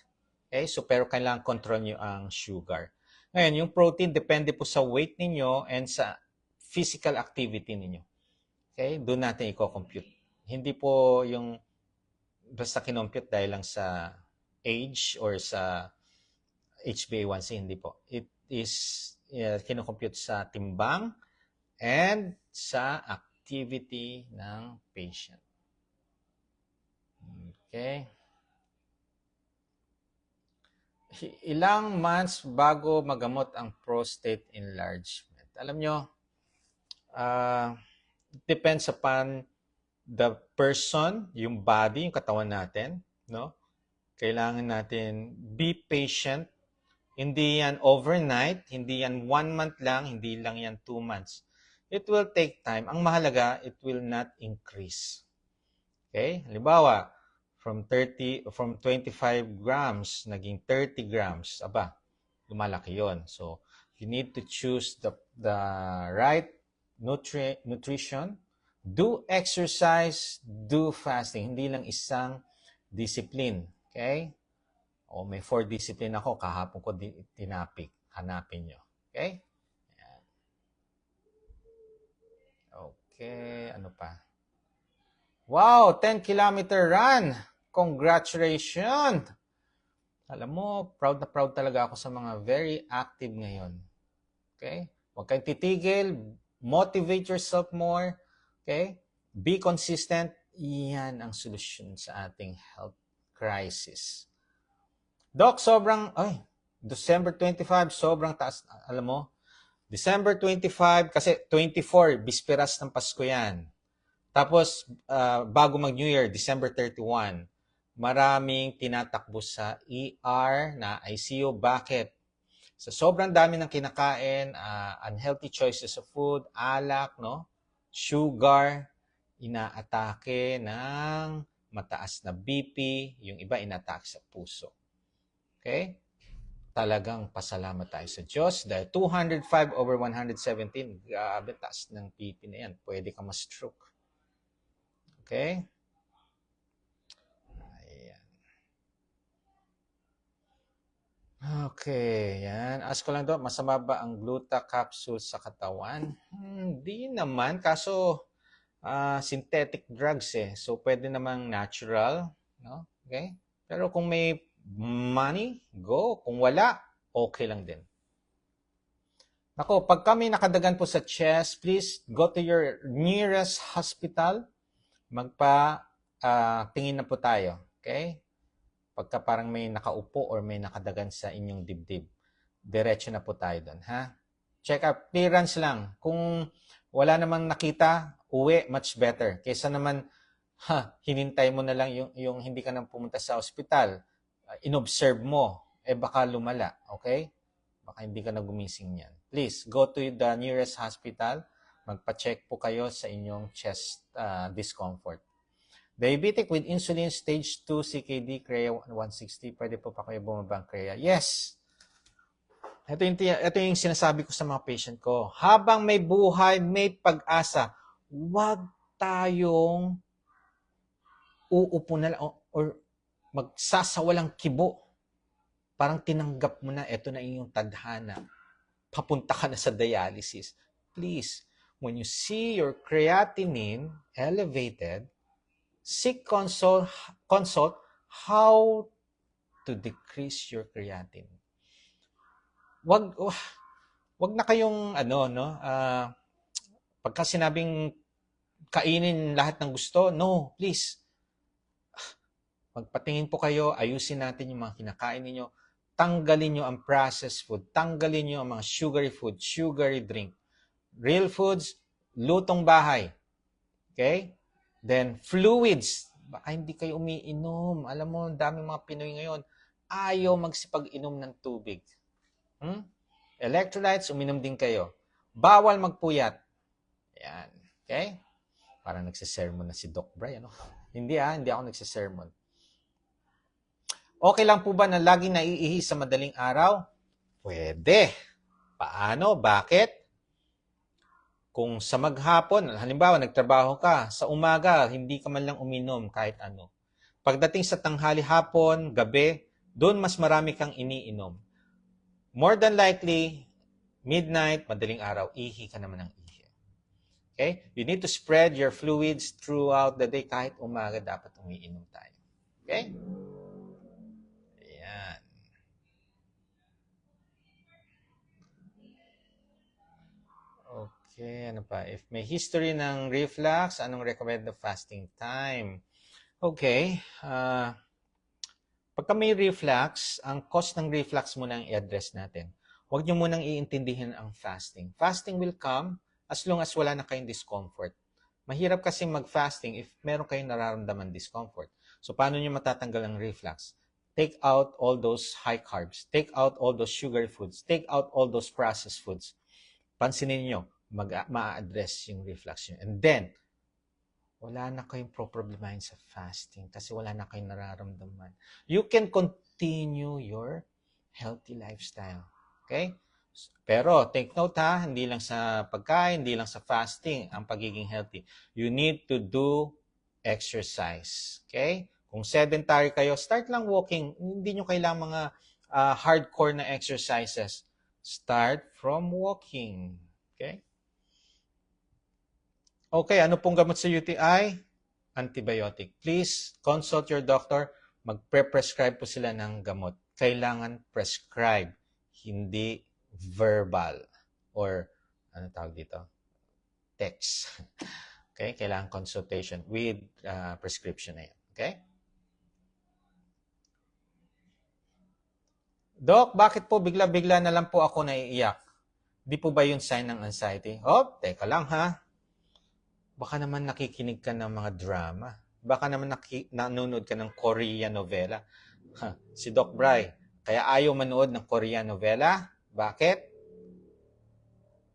Okay? So pero kailangan control nyo ang sugar. Ngayon, yung protein depende po sa weight ninyo and sa physical activity ninyo. Okay? Doon natin i-compute. Hindi po yung basta kinompute dahil lang sa age or sa HbA1c, hindi po. It is kinocompute sa timbang and sa activity ng patient. Okay? Ilang months bago magamot ang prostate enlargement? Alam nyo, depends upon the person, yung body, yung katawan natin, no? Kailangan natin be patient. Hindi yan overnight, hindi yan 1 month lang, hindi lang yan 2 months. It will take time. Ang mahalaga, it will not increase. Okay? Halimbawa, from 25 grams, naging 30 grams. Aba, lumalaki yon. So, You need to choose the right nutrition. Do exercise, do fasting. Hindi lang isang discipline. Okay? O may 4 discipline ako, kahapon ko tinapik. Hanapin nyo. Okay? Ayan. Okay, ano pa? Wow, 10-kilometer run! Congratulations! Alam mo, proud na proud talaga ako sa mga very active ngayon. Okay? Huwag kayong titigil. Motivate yourself more. Okay? Be consistent. Iyan ang solusyon sa ating health crisis. Doc, December 25, sobrang taas. Alam mo, December 25, kasi 24, bisperas ng Pasko yan. Tapos, bago mag-New Year, December 31, maraming tinatakbo sa ER na ICU. Bakit? Sa sobrang dami ng kinakain, unhealthy choices of food, alak, no? Sugar, inaatake ng mataas na BP, yung iba inaatake sa puso. Okay? Talagang pasalamat tayo sa Diyos dahil 205/117, grabe, taas ng BP na yan. Pwede ka ma-stroke. Okay? Ayan. Okay, yan. Ask ko lang doon, masama ba ang gluta capsule sa katawan? Hindi naman, kaso synthetic drugs eh. So, pwede namang natural. No? Okay? Pero kung may money, go. Kung wala, okay lang din. Ako, pag kami nakadagan po sa chest, please go to your nearest hospital. Tingin na po tayo. Okay? Pagka parang may nakaupo or may nakadagan sa inyong dibdib, diretso na po tayo doon. Ha? Check up, clearance lang. Kung wala namang nakita, uwi, much better. Kaysa naman, hinintay mo na lang yung hindi ka nang pumunta sa ospital. Inobserve mo, baka lumala. Okay? Baka hindi ka na gumising yan. Please, go to the nearest hospital. Magpa-check po kayo sa inyong chest discomfort. Diabetic with insulin, stage 2, CKD, CREA 160. Pwede po pa kayo bumaba ang CREA? Yes! Ito yung sinasabi ko sa mga patient ko. Habang may buhay, may pag-asa. Huwag tayong uupo na lang or magsasawalang kibo. Parang tinanggap mo na, ito na yung tadhana. Papunta ka na sa dialysis. Please, when you see your creatinine elevated, seek consult how to decrease your creatinine. Wag na kayong pagka sinabing kainin lahat ng gusto, no, please. Magpatingin po kayo, ayusin natin yung mga kinakain niyo. Tanggalin niyo ang processed food, tanggalin niyo ang mga sugary food, sugary drink. Real foods, lutong bahay. Okay? Then, fluids. Baka hindi kayo umiinom. Alam mo, daming mga Pinoy ngayon, ayaw magsipag-inom ng tubig. Electrolytes, uminom din kayo. Bawal magpuyat. Yan. Okay? Parang nagsisermon na si Doc Bray. Ano? Hindi ako nagsisermon. Okay lang po ba na laging naiihi sa madaling araw? Pwede. Paano? Bakit? Kung sa maghapon, halimbawa, nagtrabaho ka, sa umaga, hindi ka man lang uminom kahit ano. Pagdating sa tanghali, hapon, gabi, doon mas marami kang iniinom. More than likely, midnight, madaling araw, ihi ka naman ng ihi. Okay? You need to spread your fluids throughout the day. Kahit umaga, dapat umiinom tayo. Okay? Ayan. Okay, ano pa? If may history ng reflux, anong recommended fasting time? Okay. Pagka may reflux, ang cause ng reflux muna ang i-address natin. Huwag nyo munang iintindihin ang fasting. Fasting will come as long as wala na kayong discomfort. Mahirap kasi mag-fasting if meron kayong nararamdaman discomfort. So, paano nyo matatanggal ang reflux? Take out all those high carbs. Take out all those sugary foods. Take out all those processed foods. Pansinin nyo, ma-address yung reflux nyo. And then, wala na kayong problemahin sa fasting kasi wala na kayong nararamdaman. You can continue your healthy lifestyle. Okay? Pero take note ha, hindi lang sa pagkain, hindi lang sa fasting ang pagiging healthy. You need to do exercise. Okay? Kung sedentary kayo, start lang walking. Hindi nyo kailangan mga hardcore na exercises. Start from walking. Okay? Okay, ano pong gamot sa UTI? Antibiotic. Please consult your doctor. Magpre-prescribe po sila ng gamot. Kailangan prescribe, hindi verbal or ano tawag dito? Text. Okay? Kailangan consultation with prescription na yan. Okay? Doc, bakit po bigla-bigla na lang po ako naiiyak? Di po ba yun sign ng anxiety? Oh, teka lang ha. Baka naman nakikinig ka ng mga drama. Baka naman nanonood ka ng Korean novela. Si Doc Bry, kaya ayaw manood ng Korean novela? Bakit?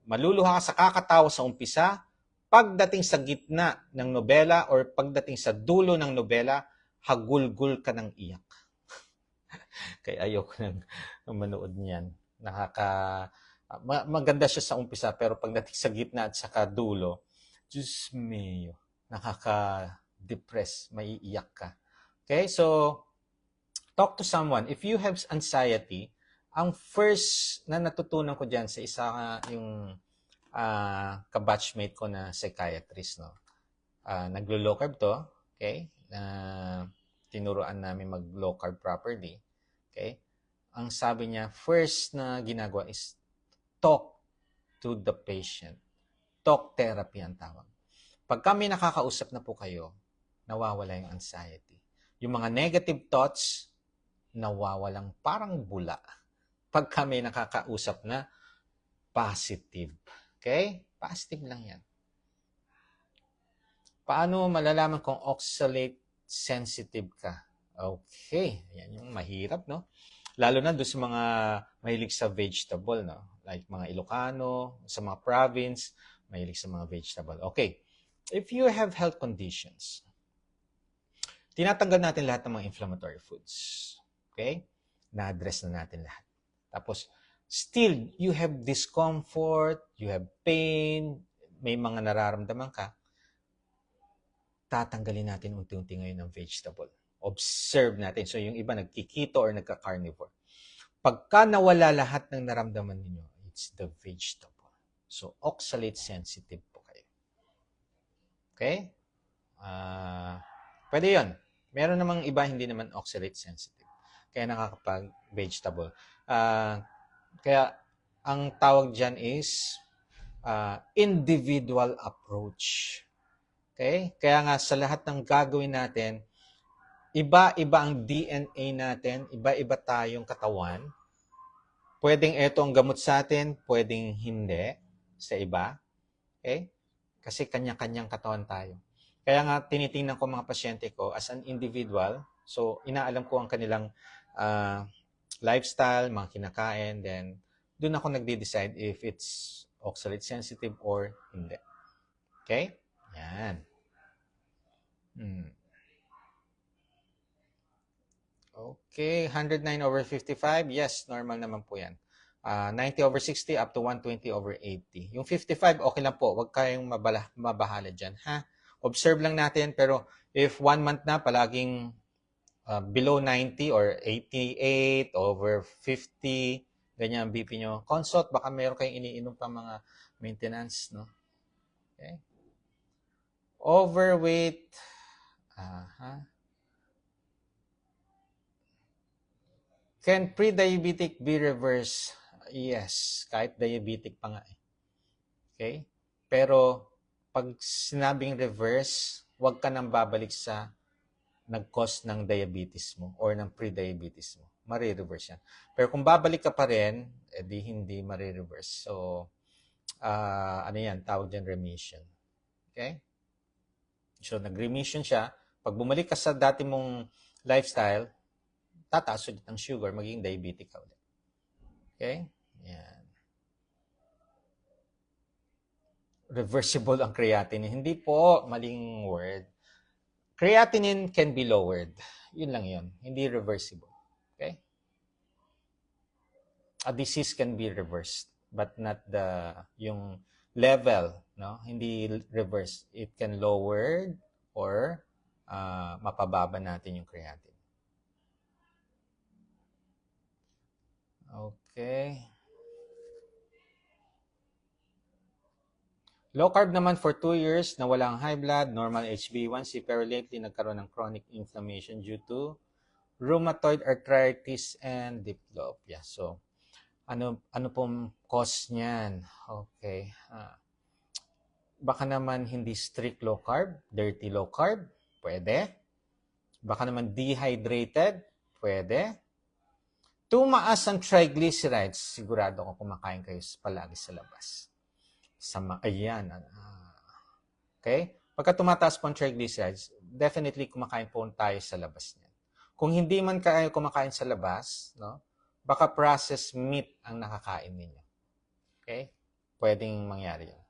Maluluha ka sa kakatawa sa umpisa, pagdating sa gitna ng nobela or pagdating sa dulo ng nobela, hagulgul ka ng iyak. Kaya ayaw ko nang manood niyan. Maganda siya sa umpisa, pero pagdating sa gitna at saka dulo, Diyos mio, nakaka-depress, maiiyak ka. Okay, so talk to someone. If you have anxiety, ang first na natutunan ko dyan sa isa yung kabatchmate ko na psychiatrist, no? Naglo-low carb to, okay? Tinuruan namin mag-low carb properly, okay? Ang sabi niya, first na ginagawa is talk to the patient. Talk therapy ang tawag. Pag kami nakakausap na po kayo, nawawala yung anxiety. Yung mga negative thoughts, nawawalang parang bula. Pag kami nakakausap na positive. Okay? Positive lang yan. Paano malalaman kung oxalate sensitive ka? Okay. Yan yung mahirap, no? Lalo na doon sa mga mahilig sa vegetable, no? Like mga Ilocano, sa mga province, mahilig sa mga vegetable. Okay. If you have health conditions, tinatanggal natin lahat ng mga inflammatory foods. Okay? Na-address na natin lahat. Tapos, still, you have discomfort, you have pain, may mga nararamdaman ka, tatanggalin natin unti-unti ngayon ng vegetable. Observe natin. So, yung iba nagkikito or nagka-carnivore. Pagka nawala lahat ng naramdaman ninyo, it's the vegetable. So, oxalate sensitive po kayo. Okay? Pwede yun. Meron namang iba hindi naman oxalate sensitive. Kaya nakakapag-vegetable. Kaya ang tawag dyan is individual approach. Okay? Kaya nga sa lahat ng gagawin natin, iba-iba ang DNA natin, iba-iba tayong katawan. Pwedeng ito ang gamot sa atin, pwedeng hindi sa iba. Okay? Kasi kanya-kanyang katawan tayo. Kaya nga tinitingnan ko mga pasyente ko as an individual. So inaalam ko ang kanilang lifestyle, mga kinakain, then doon ako nagde-decide if it's oxalate sensitive or hindi. Okay? Yan. Okay, 109/55. Yes, normal naman po yan. 90/60 up to 120/80. Yung 55, okay lang po. Huwag kayong mabahala dyan. Ha? Observe lang natin, pero if 1 month na, palaging below 90 or 88/50, ganyan ang BP nyo. Consult, baka meron kayong iniinom pa mga maintenance, no? Okay. Overweight. Can pre-diabetic be reversed? Yes, kahit diabetic pa nga eh. Okay? Pero pag sinabing reverse, huwag ka nang babalik sa nag-cause ng diabetes mo or ng pre-diabetes mo. Marireverse yan. Pero kung babalik ka pa rin, edi hindi marireverse. So, ano yan? Tawag dyan remission. Okay? So, nag-remission siya. Pag bumalik ka sa dati mong lifestyle, tataas ulit ng sugar, maging diabetic ka ulit. Okay? Yan. Reversible ang creatinine. Hindi po, maling word. Creatinine can be lowered. Yun lang yun. Hindi reversible. Okay? A disease can be reversed. but not yung level, no? Hindi reverse. It can lower or mapababa natin yung creatinine. Okay. Low carb naman for 2 years na walang high blood, normal HbA1c, pero lately nagkaroon ng chronic inflammation due to rheumatoid arthritis and diplopia. So, ano pong cause niyan? Okay. Baka naman hindi strict low carb, dirty low carb, pwede. Baka naman dehydrated, pwede. Tumaas ang triglycerides, sigurado ko kumakain kayo palagi sa labas. Ayan. Okay? Pagka tumataas po ang triglycerides, definitely kumakain po tayo sa labas niyan. Kung hindi man kayo kumakain sa labas, no, baka processed meat ang nakakain ninyo. Okay? Pwedeng mangyari yun.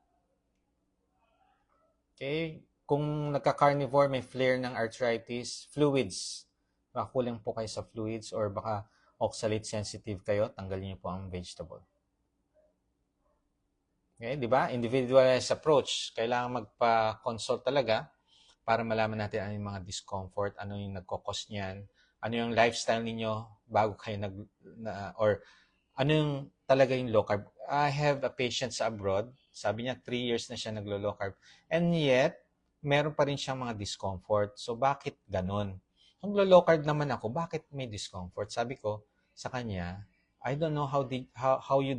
Okay? Kung nagka-carnivore, may flare ng arthritis, fluids. Baka kulang po kayo sa fluids or baka oxalate sensitive kayo, tanggalin niyo po ang vegetable. Okay, di ba? Individualized approach. Kailangan magpa-consult talaga para malaman natin ano yung mga discomfort, ano yung nagkakos niyan, ano yung lifestyle ninyo bago kayo or ano yung talaga yung low carb. I have a patient sa abroad, sabi niya 3 years na siya naglo-low carb, and yet, meron pa rin siyang mga discomfort. So, bakit ganun? Kung low carb naman ako, bakit may discomfort? Sabi ko sa kanya, I don't know how you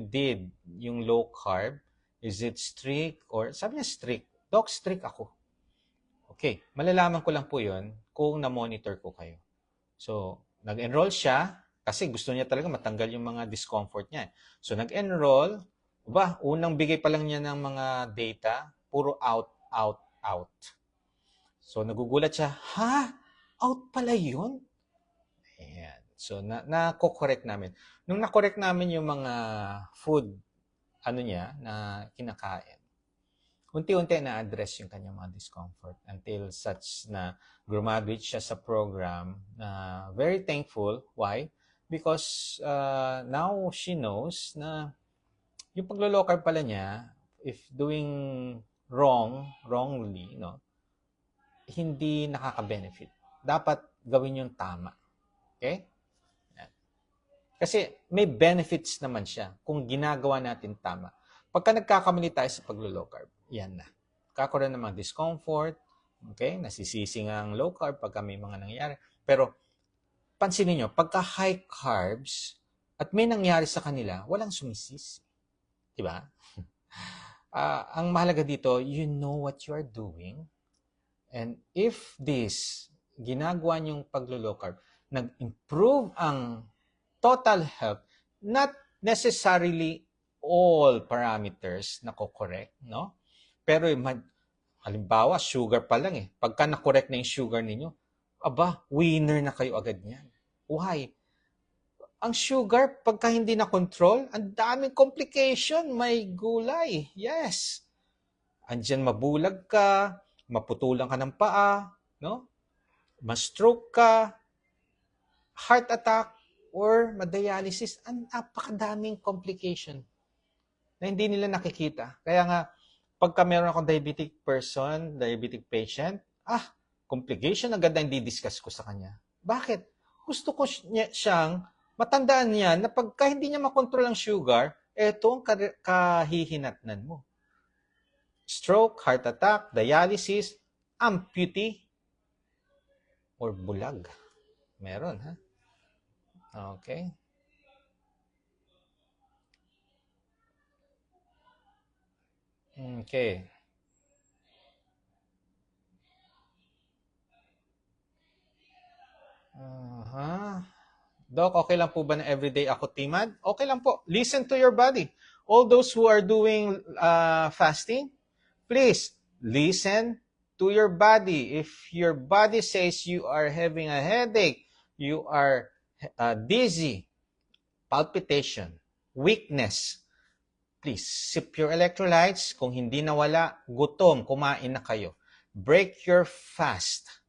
did yung low carb. Is it strict or sabi niya strict? Doc, strict ako. Okay, malalaman ko lang po 'yon kung na-monitor ko kayo. So, nag-enroll siya kasi gusto niya talaga matanggal yung mga discomfort niya. So, nag-enroll, unang bigay pa lang niya ng mga data, puro out. So, nagugulat siya, out pala 'yun? Ayan. So, na-correct namin. Nung na-correct namin yung mga food, niya, na kinakain, unti-unti na-address yung kanyang mga discomfort until such na graduate siya sa program na very thankful. Why? Because now she knows na yung paglo-low carb pala niya, if doing wrongly, no, hindi nakaka-benefit. Dapat gawin yung tama. Okay? Kasi may benefits naman siya kung ginagawa natin tama. Pagka nagkakamali tayo sa paglo-low carb, yan na. Kakaroon ng mga discomfort, okay? Nasisisi nga ang low carb pagka may mga nangyayari. Pero pansinin nyo, pagka high carbs at may nangyari sa kanila, walang sumisisi. Diba? Ang mahalaga dito, you know what you are doing. And if this, ginagawa nyong paglo-low carb, nag-improve ang total health, not necessarily all parameters na ko-correct, no? Pero halimbawa, sugar pa lang eh. Pagka na-correct na yung sugar ninyo, winner na kayo agad niyan. Why? Ang sugar, pagka hindi na-control, ang daming complication, may gulay. Yes. Andyan mabulag ka, maputulan ka ng paa, no? Ma-stroke ka, heart attack, or ma-dialysis, ang napakadaming complication na hindi nila nakikita. Kaya nga, pagka meron akong diabetic patient, complication agad na hindi discuss ko sa kanya. Bakit? Gusto ko siyang matandaan niya na pagka hindi niya makontrol ang sugar, eto ang kahihinatnan mo. Stroke, heart attack, dialysis, amputee, or bulag. Meron, ha? Okay. Okay. Doc, okay lang po ba na everyday ako timad? Okay lang po. Listen to your body. All those who are doing fasting, please listen to your body. If your body says you are having a headache, you are dizzy, palpitation, weakness, please sip your electrolytes. Kung hindi nawala, gutom, kumain na kayo. Break your fast.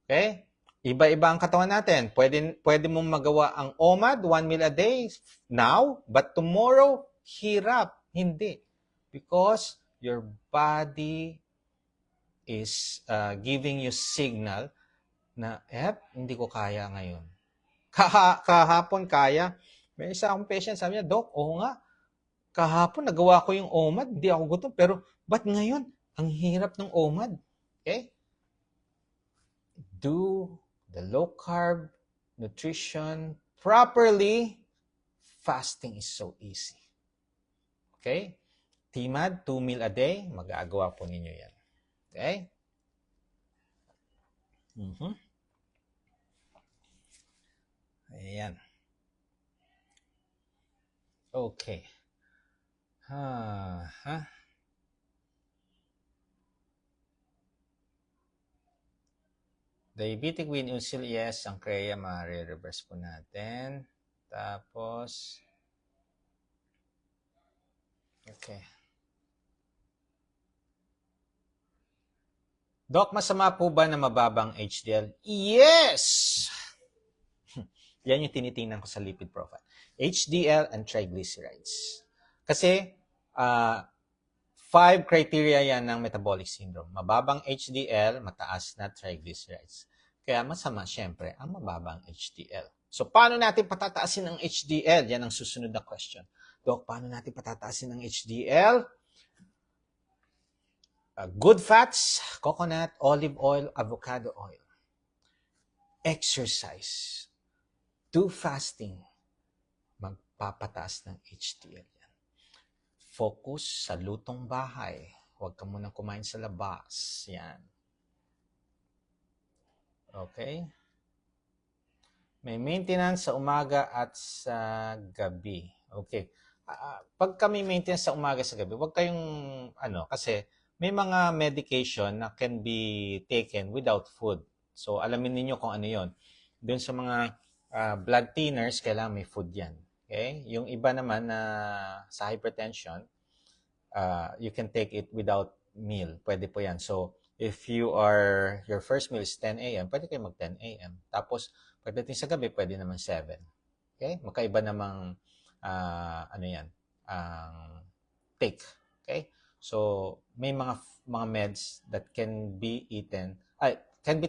Okay? Iba-iba ang katawan natin. Pwede mong magawa ang OMAD, 1 meal a day, now, but tomorrow, hirap. Hindi. Because your body is giving you signal na, hindi ko kaya ngayon. Kahapon kaya. May isa akong patient, sabi niya, Doc, oo nga, kahapon nagawa ko yung OMAD, hindi ako gutom, pero ba't ngayon? Ang hirap ng OMAD. Okay? Do the low carb nutrition properly. Fasting is so easy. Okay? TMAD, 2 meal a day, magagawa po ninyo yan. Okay? Ayan. Okay. Diabetic with insulin, yes, ang CREA, ma-reverse po natin. Tapos, okay. Doc, masama po ba na mababang HDL? Yes! Yan yung tinitingnan ko sa lipid profile. HDL and triglycerides. Kasi, 5 criteria yan ng metabolic syndrome. Mababang HDL, mataas na triglycerides. Kaya masama, syempre, ang mababang HDL. So, paano natin patataasin ang HDL? Yan ang susunod na question. Doc, paano natin patataasin ang HDL? Good fats, coconut, olive oil, avocado oil. Exercise. Do fasting. Magpapataas ng HDL yan. Focus sa lutong bahay. Huwag ka munang kumain sa labas. Yan. Okay? May maintenance sa umaga at sa gabi. Okay. Pag kami maintenance sa umaga sa gabi, huwag kayong, kasi may mga medication na can be taken without food. So, alamin niyo kung ano yon. Doon sa mga blood thinners, kailangan may food yan. Okay? Yung iba naman na sa hypertension, you can take it without meal. Pwede po yan. So, if your first meal is 10 a.m., pwede kayo mag 10 a.m. Tapos, pagdating sa gabi, pwede naman 7. Okay? Magkaiba namang, take. Okay? So, may mga meds that can be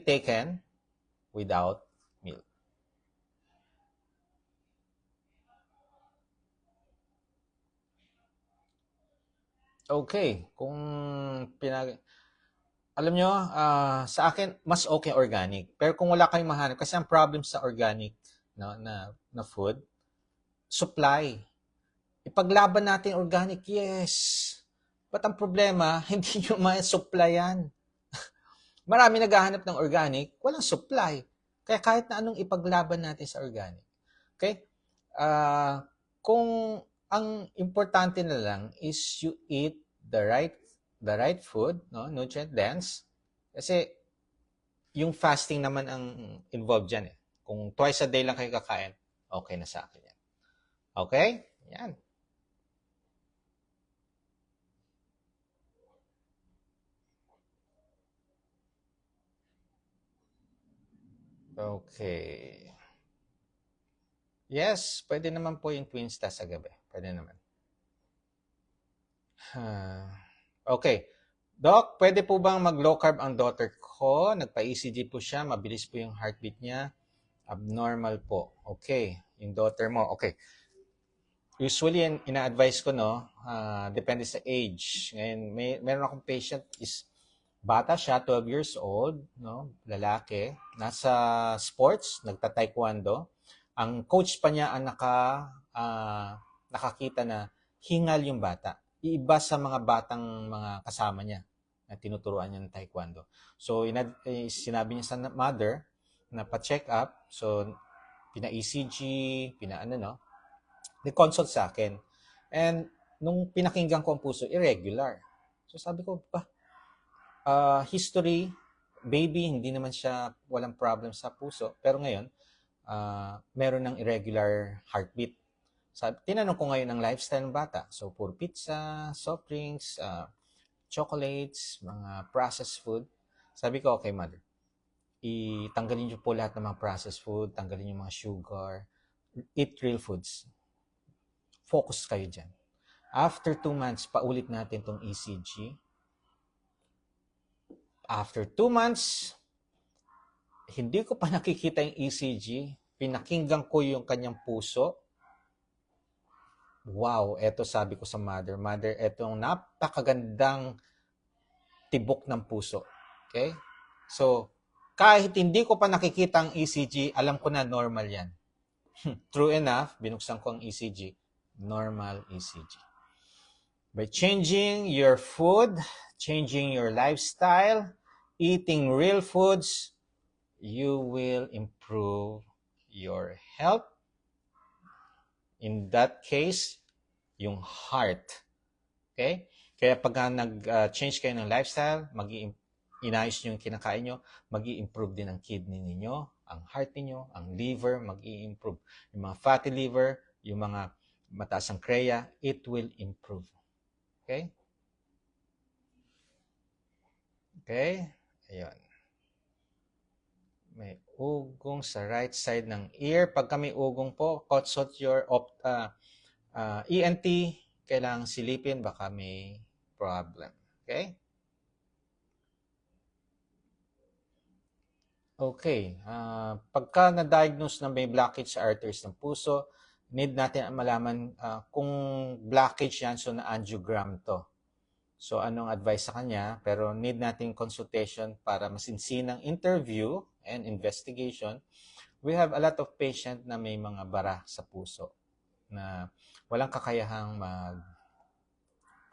taken without meal. Okay, alam nyo, sa akin, mas okay organic. Pero kung wala kayong mahanap, kasi ang problem sa organic na food, supply. Ipaglaban natin organic, yes. But ang problema, hindi nyo ma-supplyan. Marami naghahanap ng organic, walang supply. Kaya kahit na anong ipaglaban natin sa organic. Okay? Kung ang importante na lang is you eat the right food, nutrient dense. Kasi yung fasting naman ang involved dyan. Kung twice a day lang kayo kakain, okay na sa akin yan. Okay? Yan. Okay. Yes, pwede naman po yung twins test sa gabi. Pwede naman. Okay. Doc, pwede po bang mag-low carb ang daughter ko? Nagpa-ECG po siya. Mabilis po yung heartbeat niya. Abnormal po. Okay. Yung daughter mo. Okay. Usually, ina-advise ko, depende sa age. Ngayon, meron akong patient is bata siya, 12 years old, lalaki, nasa sports, nagta-taekwondo. Ang coach pa niya ang nakakita na hingal yung bata. Iiba sa mga batang mga kasama niya na tinuturuan niya ng taekwondo. So, sinabi niya sa mother na pa-check up. So, pina-ECG, nag-consult sa akin. And, nung pinakinggan ko ang puso, irregular. So, sabi ko, history, baby, hindi naman siya walang problem sa puso. Pero ngayon, meron ng irregular heartbeat. Tinanong ko ngayon ang lifestyle ng bata. So, puro pizza, soft drinks, chocolates, mga processed food. Sabi ko, okay, mother. Tanggalin niyo po lahat ng mga processed food, tanggalin yung mga sugar, eat real foods. Focus kayo dyan. After 2 months, paulit natin tong ECG. After 2 months, hindi ko pa nakikita yung ECG. Pinakinggan ko yung kanyang puso. Wow, eto sabi ko sa mother. Mother, eto ang napakagandang tibok ng puso. Okay? So, kahit hindi ko pa nakikita ang ECG, alam ko na normal yan. True enough, binuksan ko ang ECG. Normal ECG. By changing your food, changing your lifestyle, eating real foods, you will improve your health. In that case, yung heart. Okay? Kaya pag nag-change kayo ng lifestyle, inayos nyo yung kinakain nyo, mag-i-improve din ang kidney ninyo, ang heart ninyo, ang liver, mag-i-improve. Yung mga fatty liver, yung mga mataas ang kreya, it will improve. Okay? Okay? Ayun. May ugong sa right side ng ear. Pag may ugong po, consult your ENT. Kailangang silipin, baka may problem. Okay? Okay. Pagka na-diagnose na may blockage sa arteries ng puso, need natin malaman kung blockage yan, so na-angiogram to. So, anong advice sa kanya? Pero need natin consultation para masinsinang interview and investigation. We have a lot of patient na may mga bara sa puso na walang kakayahang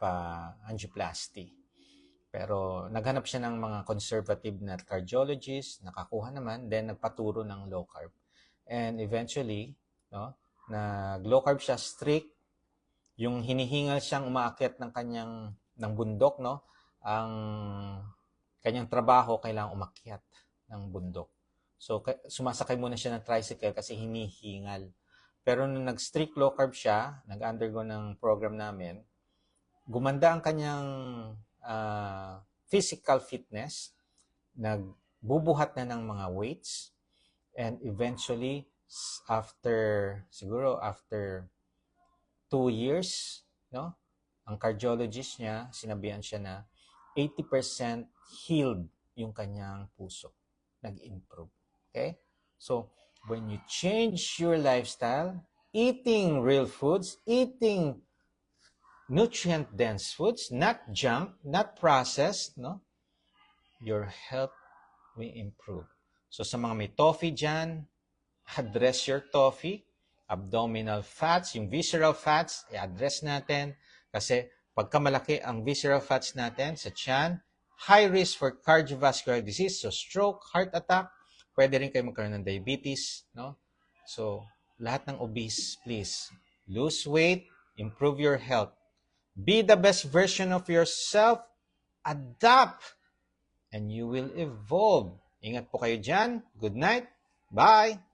magpa-angioplasty. Pero naghanap siya ng mga conservative na cardiologist, nakakuha naman, then nagpaturo ng low carb. And eventually, no, nag-low carb siya, strict, yung hinihingal siyang umaakyat ng bundok, no, ang kanyang trabaho kailangang umakyat ng bundok. So, sumasakay muna siya ng tricycle kasi hinihingal. Pero nung nag-strict low carb siya, nag-undergo ng program namin, gumanda ang kanyang physical fitness, nagbubuhat na ng mga weights, and eventually, after 2 years, no, ang cardiologist niya, sinabihan siya na 80% healed yung kanyang puso. Nag-improve. Okay? So, when you change your lifestyle, eating real foods, eating nutrient-dense foods, not junk, not processed, no, your health will improve. So, sa mga may toffee dyan, address your toffee. Abdominal fats, yung visceral fats, i-address natin. Kasi pagka malaki ang visceral fats natin sa tiyan, high risk for cardiovascular disease, so stroke, heart attack, pwede rin kayo magkaroon ng diabetes, no? So, lahat ng obese, please, lose weight, improve your health. Be the best version of yourself, adapt, and you will evolve. Ingat po kayo dyan. Good night. Bye!